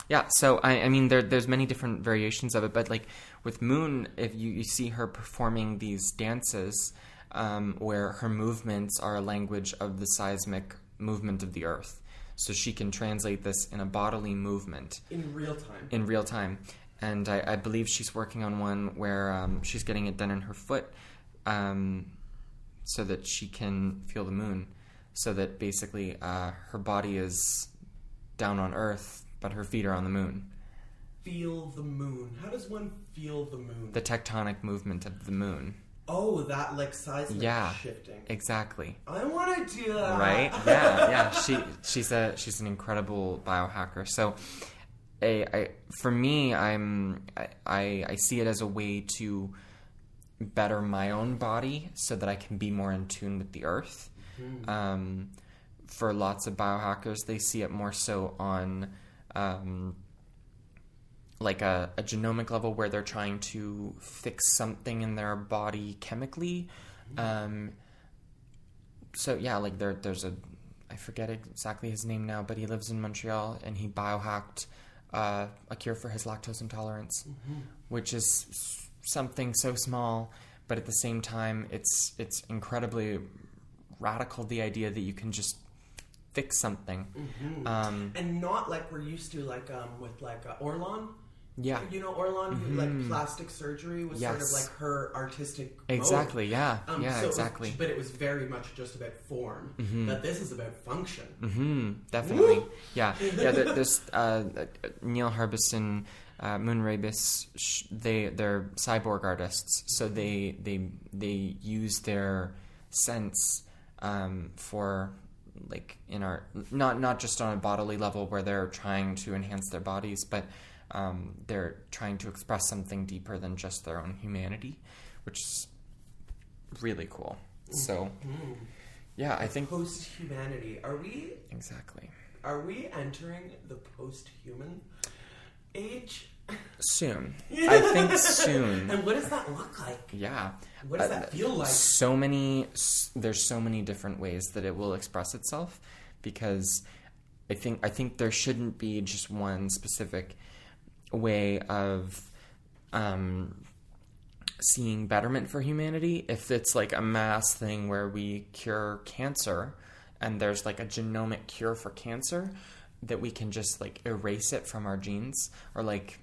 [SPEAKER 2] Yeah, so I mean there's many different variations of it, but like with Moon, if you see her performing these dances where her movements are a language of the seismic movement of the earth. So she can translate this in a bodily movement.
[SPEAKER 1] In real time.
[SPEAKER 2] And I believe she's working on one where she's getting it done in her foot, so that she can feel the moon. So that basically her body is down on Earth, but her feet are on the moon.
[SPEAKER 1] Feel the moon. How does one feel the moon?
[SPEAKER 2] The tectonic movement of the moon.
[SPEAKER 1] Oh, that like seismic shifting.
[SPEAKER 2] Exactly.
[SPEAKER 1] I want to do that.
[SPEAKER 2] Right? Yeah. She's an incredible biohacker. So, for me, I see it as a way to better my own body so that I can be more in tune with the earth. For lots of biohackers, they see it more so on like a genomic level where they're trying to fix something in their body chemically. So yeah, like there's I forget exactly his name now, but he lives in Montreal and he biohacked a cure for his lactose intolerance, which is something so small, but at the same time, it's incredibly radical, the idea that you can just fix something.
[SPEAKER 1] And not like we're used to, like with like Orlan.
[SPEAKER 2] Yeah.
[SPEAKER 1] You know Orlan, who like plastic surgery was sort of like her artistic
[SPEAKER 2] Exactly,
[SPEAKER 1] mode.
[SPEAKER 2] yeah.
[SPEAKER 1] So
[SPEAKER 2] Exactly.
[SPEAKER 1] But it was very much just about form. But this is about function.
[SPEAKER 2] Definitely.
[SPEAKER 1] Woo!
[SPEAKER 2] Yeah. There's Neil Harbison, Moon Rabis, they're cyborg artists, so they use their sense for, like, in art, not just on a bodily level where they're trying to enhance their bodies, but they're trying to express something deeper than just their own humanity, which is really cool. So, yeah, I think
[SPEAKER 1] post-humanity.
[SPEAKER 2] Exactly.
[SPEAKER 1] Are we entering the post-human age?
[SPEAKER 2] Soon. I think soon.
[SPEAKER 1] And what does that look like?
[SPEAKER 2] Yeah.
[SPEAKER 1] What does that feel like?
[SPEAKER 2] There's so many different ways that it will express itself, because I think there shouldn't be just one specific way of seeing betterment for humanity. If it's like a mass thing where we cure cancer and there's like a genomic cure for cancer, that we can just like erase it from our genes, or like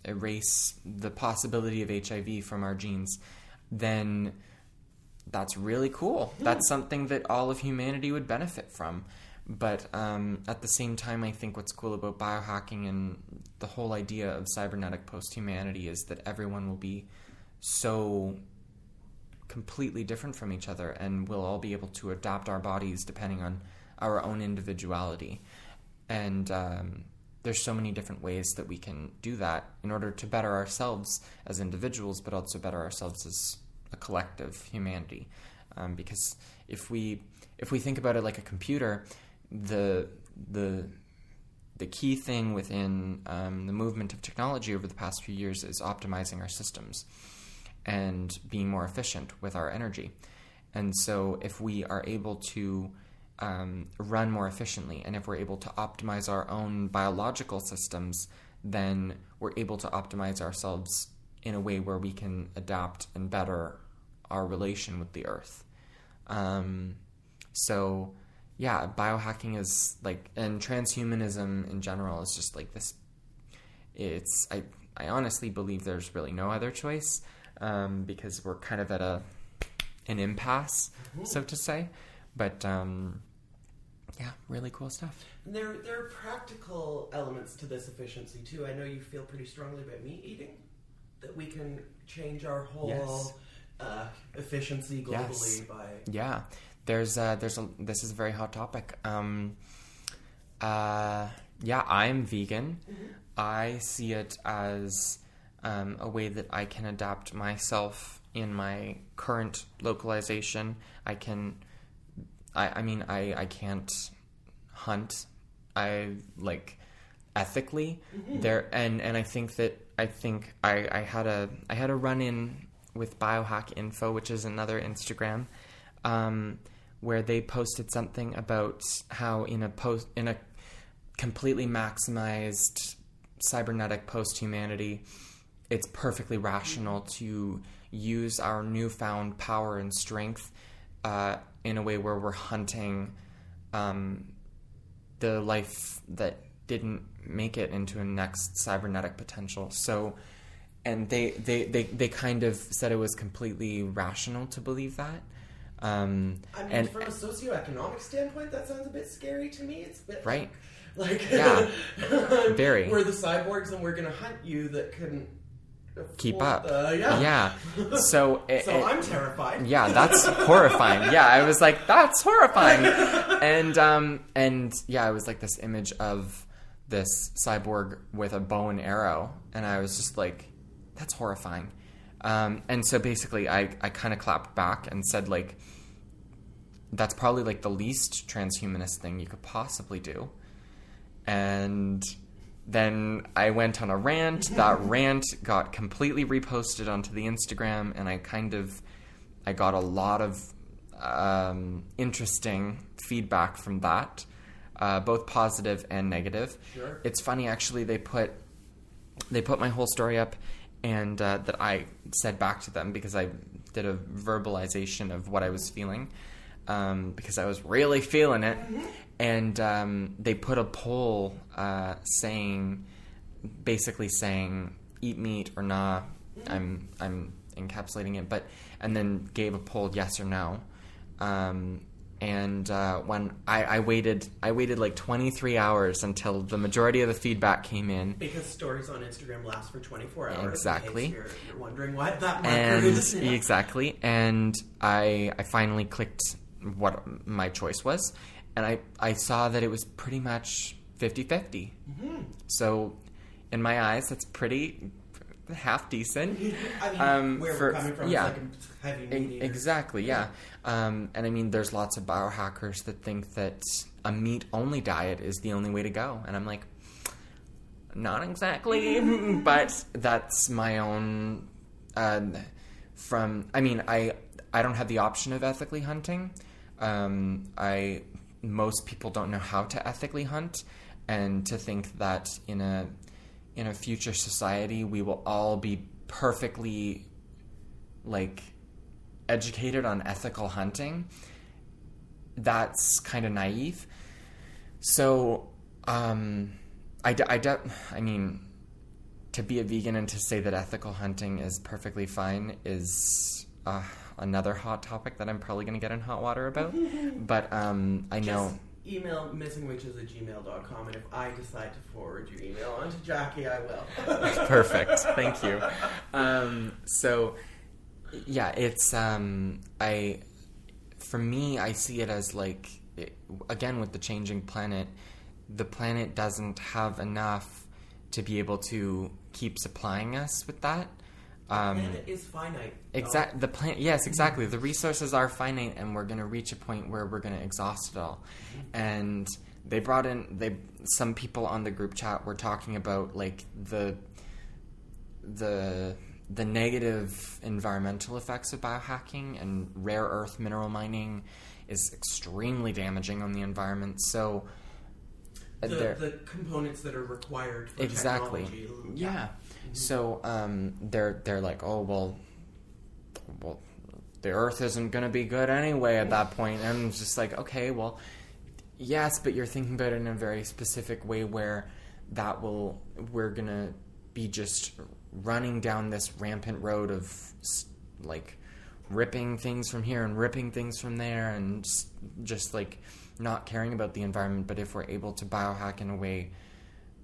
[SPEAKER 2] erase the possibility of HIV from our genes, then that's really cool. That's something that all of humanity would benefit from. But at the same time, I think what's cool about biohacking and the whole idea of cybernetic post-humanity is that everyone will be so completely different from each other, and we'll all be able to adapt our bodies depending on our own individuality. And there's so many different ways that we can do that in order to better ourselves as individuals, but also better ourselves as a collective humanity. Because if we think about it like a computer, the key thing within the movement of technology over the past few years is optimizing our systems and being more efficient with our energy. And so if we are able to run more efficiently, and if we're able to optimize our own biological systems, then we're able to optimize ourselves in a way where we can adapt and better our relation with the earth. So yeah, biohacking is like, and transhumanism in general is just like this. I honestly believe there's really no other choice, because we're kind of at an impasse, so to say. But yeah, really cool stuff.
[SPEAKER 1] And there are practical elements to this efficiency too. I know you feel pretty strongly about meat eating, that we can change our whole efficiency globally by. Yeah,
[SPEAKER 2] this is a very hot topic. Yeah, I'm vegan. I see it as a way that I can adapt myself in my current localization. I mean, I can't hunt. I like ethically there, and I think I had a run-in with Biohack Info, which is another Instagram, where they posted something about how in a completely maximized cybernetic post-humanity, it's perfectly rational to use our newfound power and strength in a way where we're hunting the life that didn't make it into a next cybernetic potential. So, and they kind of said it was completely rational to believe that.
[SPEAKER 1] I mean, from a socioeconomic standpoint, that sounds a bit scary to me. It's a bit
[SPEAKER 2] right.
[SPEAKER 1] Like
[SPEAKER 2] yeah, very.
[SPEAKER 1] We're the cyborgs, and we're gonna hunt you that couldn't
[SPEAKER 2] keep up.
[SPEAKER 1] Yeah.
[SPEAKER 2] So
[SPEAKER 1] I'm terrified.
[SPEAKER 2] Yeah, that's horrifying. Yeah, I was like, that's horrifying. And yeah, it was like this image of this cyborg with a bow and arrow, and I was just like, that's horrifying. And so basically, I kind of clapped back and said, like, that's probably like the least transhumanist thing you could possibly do. And then I went on a rant. That rant got completely reposted onto the Instagram, and I got a lot of interesting feedback from that, both positive and negative.
[SPEAKER 1] Sure.
[SPEAKER 2] It's funny, actually, they put my whole story up, and that I said back to them, because I did a verbalization of what I was feeling, because I was really feeling it. And they put a poll basically saying eat meat or nah. I'm encapsulating it, and then gave a poll yes or no. When I waited like 23 hours until the majority of the feedback came in.
[SPEAKER 1] Because stories on Instagram last for 24 hours.
[SPEAKER 2] Exactly.
[SPEAKER 1] In case you're wondering what that marker is. Yeah.
[SPEAKER 2] Exactly. And I finally clicked what my choice was, and I saw that it was pretty much 50-50. So in my eyes, that's pretty half decent.
[SPEAKER 1] I mean, where we're coming from is like a heavy meat eater.
[SPEAKER 2] Exactly, yeah. And I mean, there's lots of biohackers that think that a meat-only diet is the only way to go. And I'm like, not exactly. But that's my own... I don't have the option of ethically hunting. Most people don't know how to ethically hunt. And to think that in a future society, we will all be perfectly, like, educated on ethical hunting, that's kind of naive. So, I mean, to be a vegan and to say that ethical hunting is perfectly fine is another hot topic that I'm probably going to get in hot water about. But I know...
[SPEAKER 1] Email missingwitches@gmail.com, and if I decide to forward your email on to Jackie, I will.
[SPEAKER 2] Perfect. Thank you. So, yeah, it's for me, I see it as like, again, with the changing planet, the planet doesn't have enough to be able to keep supplying us with that.
[SPEAKER 1] The planet is finite.
[SPEAKER 2] Yes, exactly. The resources are finite, and we're going to reach a point where we're going to exhaust it all. And they brought in some people on the group chat were talking about like the negative environmental effects of biohacking, and rare earth mineral mining is extremely damaging on the environment. So
[SPEAKER 1] the components that are required for technology.
[SPEAKER 2] Yeah. So they're like, oh well, the Earth isn't going to be good anyway at that point. And it's just like, okay, well, yes, but you're thinking about it in a very specific way where we're going to be just running down this rampant road of like ripping things from here and ripping things from there and just like not caring about the environment. But if we're able to biohack in a way,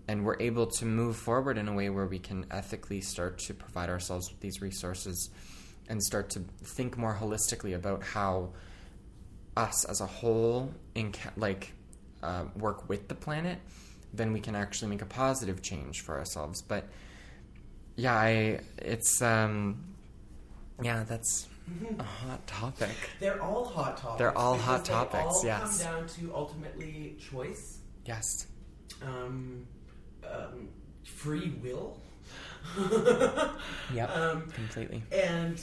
[SPEAKER 2] and we're able to move forward in a way where we can ethically start to provide ourselves with these resources and start to think more holistically about how us as a whole work with the planet, then we can actually make a positive change for ourselves. But yeah, that's a hot topic.
[SPEAKER 1] They're all hot topics.
[SPEAKER 2] They're all hot topics,
[SPEAKER 1] they all
[SPEAKER 2] yes.
[SPEAKER 1] come down to ultimately choice.
[SPEAKER 2] Yes.
[SPEAKER 1] Free will.
[SPEAKER 2] Yep. Completely.
[SPEAKER 1] And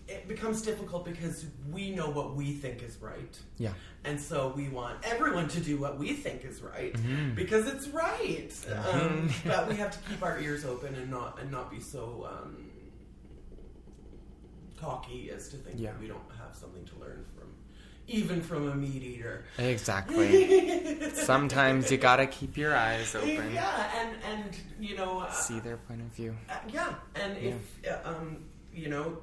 [SPEAKER 1] it becomes difficult because we know what we think is right.
[SPEAKER 2] Yeah.
[SPEAKER 1] And so we want everyone to do what we think is right because it's right. But we have to keep our ears open and not be so cocky as to think that we don't have something to learn even from a meat eater.
[SPEAKER 2] Exactly. Sometimes you gotta keep your eyes open.
[SPEAKER 1] Yeah, and
[SPEAKER 2] see their point of view.
[SPEAKER 1] If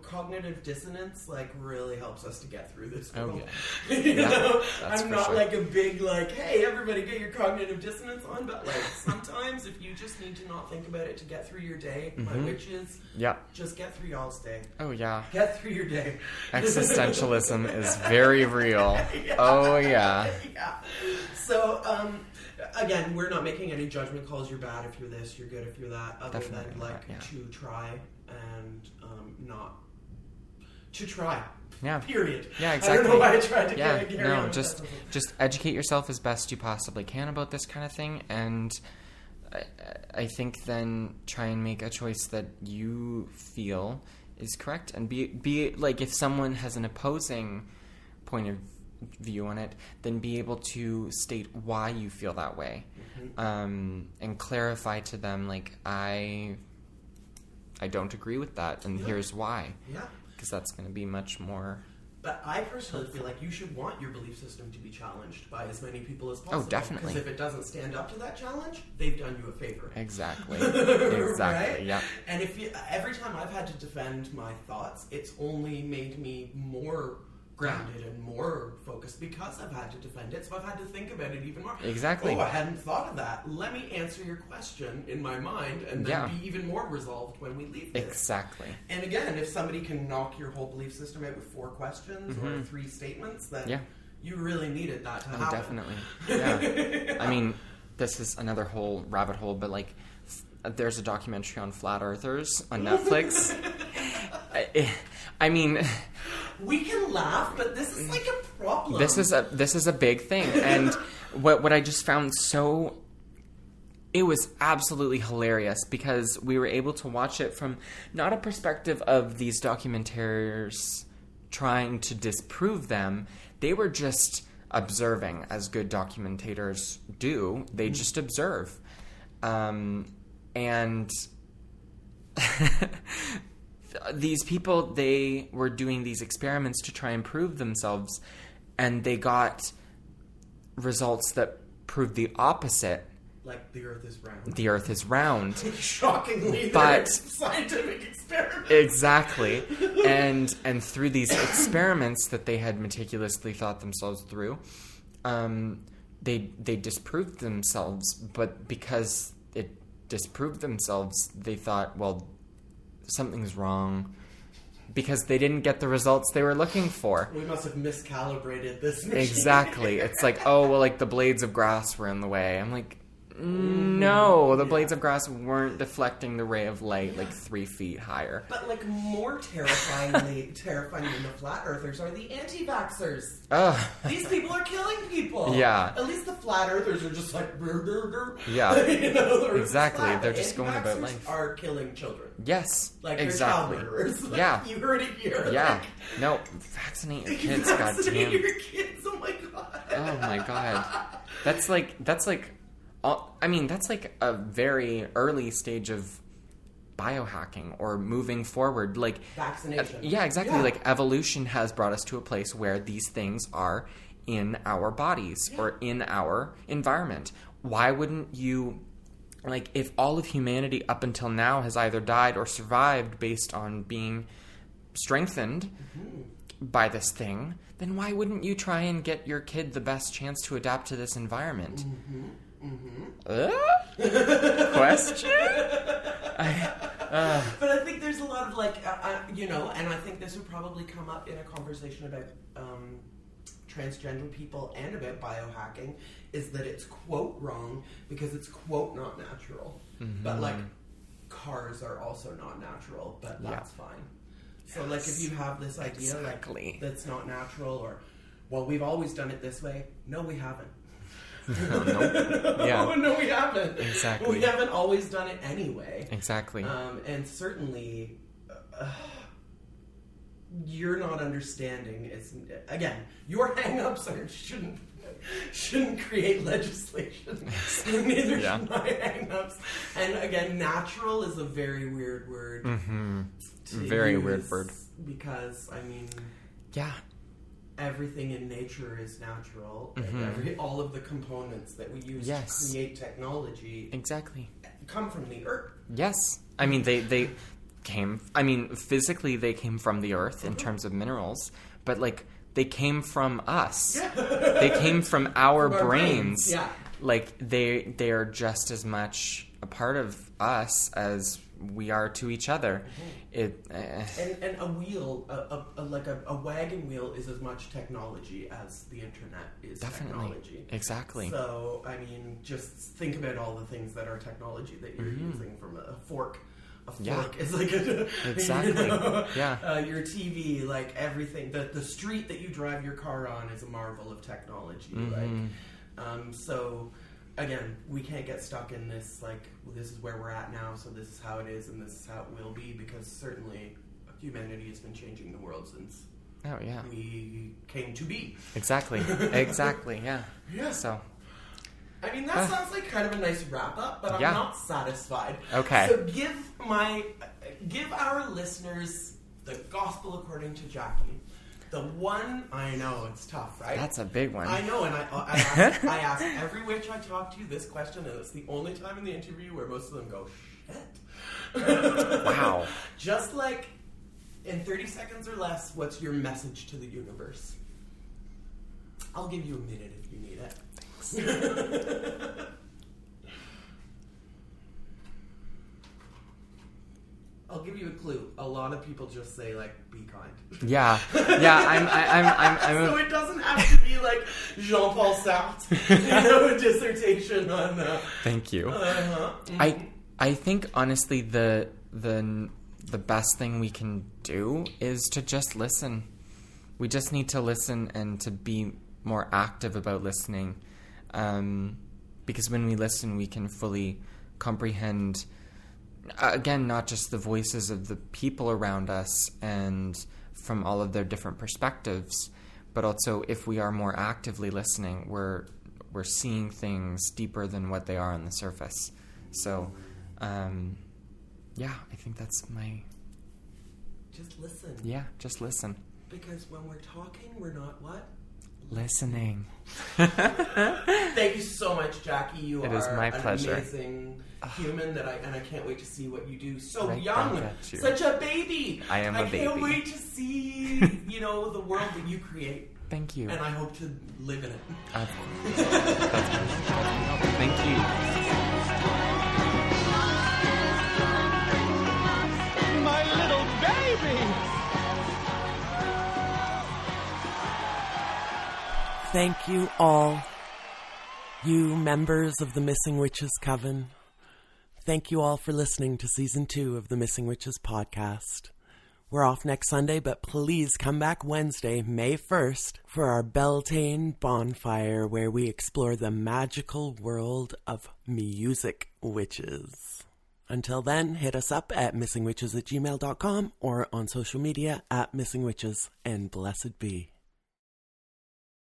[SPEAKER 1] cognitive dissonance really helps us to get through this world.
[SPEAKER 2] Oh, yeah.
[SPEAKER 1] I'm not
[SPEAKER 2] sure.
[SPEAKER 1] like a big hey, everybody get your cognitive dissonance on, but sometimes if you just need to not think about it to get through your day, my witches, just get through y'all's day.
[SPEAKER 2] Oh yeah.
[SPEAKER 1] Get through your day.
[SPEAKER 2] Existentialism is very real. Yeah. Oh yeah.
[SPEAKER 1] Yeah. So again, we're not making any judgment calls. You're bad if you're this, you're good if you're that, other
[SPEAKER 2] Definitely
[SPEAKER 1] than
[SPEAKER 2] not,
[SPEAKER 1] to try and not to try.
[SPEAKER 2] Yeah.
[SPEAKER 1] Period.
[SPEAKER 2] Yeah, exactly.
[SPEAKER 1] I don't know why I tried to carry on.
[SPEAKER 2] Just educate yourself as best you possibly can about this kind of thing, and I think then try and make a choice that you feel is correct, and be like, if someone has an opposing point of view on it, then be able to state why you feel that way, and clarify to them, I I don't agree with that, and here's why.
[SPEAKER 1] Yeah.
[SPEAKER 2] Because that's going to be much more...
[SPEAKER 1] But I personally feel like you should want your belief system to be challenged by as many people as possible.
[SPEAKER 2] Oh, definitely.
[SPEAKER 1] Because if it doesn't stand up to that challenge, they've done you a favor.
[SPEAKER 2] Exactly. Exactly,
[SPEAKER 1] right?
[SPEAKER 2] yeah.
[SPEAKER 1] And every time I've had to defend my thoughts, it's only made me more grounded and more focused because I've had to defend it, so I've had to think about it even more.
[SPEAKER 2] Exactly.
[SPEAKER 1] Oh, I hadn't thought of that. Let me answer your question in my mind and then be even more resolved when we leave this.
[SPEAKER 2] Exactly.
[SPEAKER 1] And again, if somebody can knock your whole belief system out with 4 questions or 3 statements, then you really needed that to happen.
[SPEAKER 2] Definitely. Yeah. I mean, this is another whole rabbit hole, but like, there's a documentary on flat earthers on Netflix. I mean...
[SPEAKER 1] We can laugh, but this is like a problem.
[SPEAKER 2] This is a big thing, and what I just found so... It was absolutely hilarious because we were able to watch it from not a perspective of these documentaries trying to disprove them. They were just observing, as good documentators do. They just observe. And... These people, they were doing these experiments to try and prove themselves, and they got results that proved the opposite.
[SPEAKER 1] Like the Earth is round.
[SPEAKER 2] The Earth is round.
[SPEAKER 1] Shockingly,
[SPEAKER 2] but
[SPEAKER 1] scientific experiment.
[SPEAKER 2] Exactly, and through these experiments that they had meticulously thought themselves through, they disproved themselves. But because it disproved themselves, they thought, well, something's wrong, because they didn't get the results they were looking for.
[SPEAKER 1] We must have miscalibrated this machine.
[SPEAKER 2] Exactly. It's like, oh, well, like the blades of grass were in the way. I'm like, no, the blades of grass weren't deflecting the ray of light like 3 feet higher.
[SPEAKER 1] But like more terrifying than the flat earthers are the anti-vaxxers. These people are killing people.
[SPEAKER 2] Yeah.
[SPEAKER 1] At least the flat earthers are just like,
[SPEAKER 2] yeah.
[SPEAKER 1] You know,
[SPEAKER 2] exactly. They're just going about life.
[SPEAKER 1] Are killing children.
[SPEAKER 2] Yes.
[SPEAKER 1] Like
[SPEAKER 2] exactly.
[SPEAKER 1] They're child murderers. Like,
[SPEAKER 2] yeah.
[SPEAKER 1] You heard it here.
[SPEAKER 2] Yeah.
[SPEAKER 1] Like,
[SPEAKER 2] no. Vaccinate your kids.
[SPEAKER 1] Vaccinate
[SPEAKER 2] goddamn.
[SPEAKER 1] your kids. Oh my god.
[SPEAKER 2] Oh my god. That's like. I mean, that's like a very early stage of biohacking or moving forward. Like
[SPEAKER 1] vaccination.
[SPEAKER 2] Yeah, exactly. Yeah. Like evolution has brought us to a place where these things are in our bodies or in our environment. Why wouldn't you, like, if all of humanity up until now has either died or survived based on being strengthened by this thing, then why wouldn't you try and get your kid the best chance to adapt to this environment? Question?
[SPEAKER 1] But I think there's a lot of like, and I think this would probably come up in a conversation about transgender people and about biohacking, is that it's quote wrong because it's quote not natural. But like cars are also not natural, but that's fine. So like if you have this idea like that's not natural, or well, we've always done it this way. No, we haven't. No, we haven't.
[SPEAKER 2] Exactly.
[SPEAKER 1] We haven't always done it anyway.
[SPEAKER 2] Exactly.
[SPEAKER 1] And certainly, you're not understanding. It's again, your hang-ups shouldn't create legislation. Neither should my hang-ups. And again, natural is a very weird word.
[SPEAKER 2] Very weird word.
[SPEAKER 1] Because I mean, everything in nature is natural. And all of the components that we use to create technology come from the earth.
[SPEAKER 2] Yes. I mean, they came... I mean, physically they came from the earth in terms of minerals, but, like, they came from us. They came from our brains.
[SPEAKER 1] Yeah.
[SPEAKER 2] Like, they are just as much a part of us as we are to each other. And
[SPEAKER 1] a wheel, a wagon wheel is as much technology as the internet is technology.
[SPEAKER 2] Exactly.
[SPEAKER 1] So, I mean, just think about all the things that are technology that you're using, from a fork. A fork is like
[SPEAKER 2] exactly.
[SPEAKER 1] Your TV, like everything. The street that you drive your car on is a marvel of technology. So again, we can't get stuck in this, like, well, this is where we're at now, so this is how it is, and this is how it will be, because certainly humanity has been changing the world since we came to be.
[SPEAKER 2] Exactly, yeah. So,
[SPEAKER 1] I mean, that sounds like kind of a nice wrap-up, but I'm not satisfied.
[SPEAKER 2] Okay.
[SPEAKER 1] So give our listeners the gospel according to Jackie. The one, I know, it's tough, right?
[SPEAKER 2] That's a big one.
[SPEAKER 1] I know, and I ask every witch I talk to this question, and it's the only time in the interview where most of them go, shit.
[SPEAKER 2] Wow.
[SPEAKER 1] Just like, in 30 seconds or less, what's your message to the universe? I'll give you a minute if you need it. Thanks. I'll give you a clue. A lot of people just say, like, be kind.
[SPEAKER 2] Yeah. I'm
[SPEAKER 1] so it doesn't have to be like Jean-Paul Sartre, a dissertation on.
[SPEAKER 2] Thank you.
[SPEAKER 1] Mm-hmm.
[SPEAKER 2] I think honestly the best thing we can do is to just listen. We just need to listen and to be more active about listening, because when we listen, we can fully comprehend. Again, not just the voices of the people around us and from all of their different perspectives, but also if we are more actively listening, we're seeing things deeper than what they are on the surface. So, I think that's my...
[SPEAKER 1] Just listen.
[SPEAKER 2] Yeah, just listen.
[SPEAKER 1] Because when we're talking, we're not what?
[SPEAKER 2] Listening.
[SPEAKER 1] Thank you so much, Jackie. You
[SPEAKER 2] it
[SPEAKER 1] are
[SPEAKER 2] is my pleasure.
[SPEAKER 1] An amazing human I can't wait to see what you do. So
[SPEAKER 2] Right
[SPEAKER 1] young,
[SPEAKER 2] back at you.
[SPEAKER 1] such a baby.
[SPEAKER 2] I am a baby.
[SPEAKER 1] I can't wait to see the world that you create.
[SPEAKER 2] Thank you.
[SPEAKER 1] And I hope to live in it.
[SPEAKER 2] Of course. Thank you.
[SPEAKER 3] My little baby.
[SPEAKER 1] Thank you all, you members of the Missing Witches Coven. Thank you all for listening to Season 2 of the Missing Witches podcast. We're off next Sunday, but please come back Wednesday, May 1st, for our Beltane bonfire, where we explore the magical world of music witches. Until then, hit us up at missingwitches@gmail.com or on social media at missingwitches, and blessed be.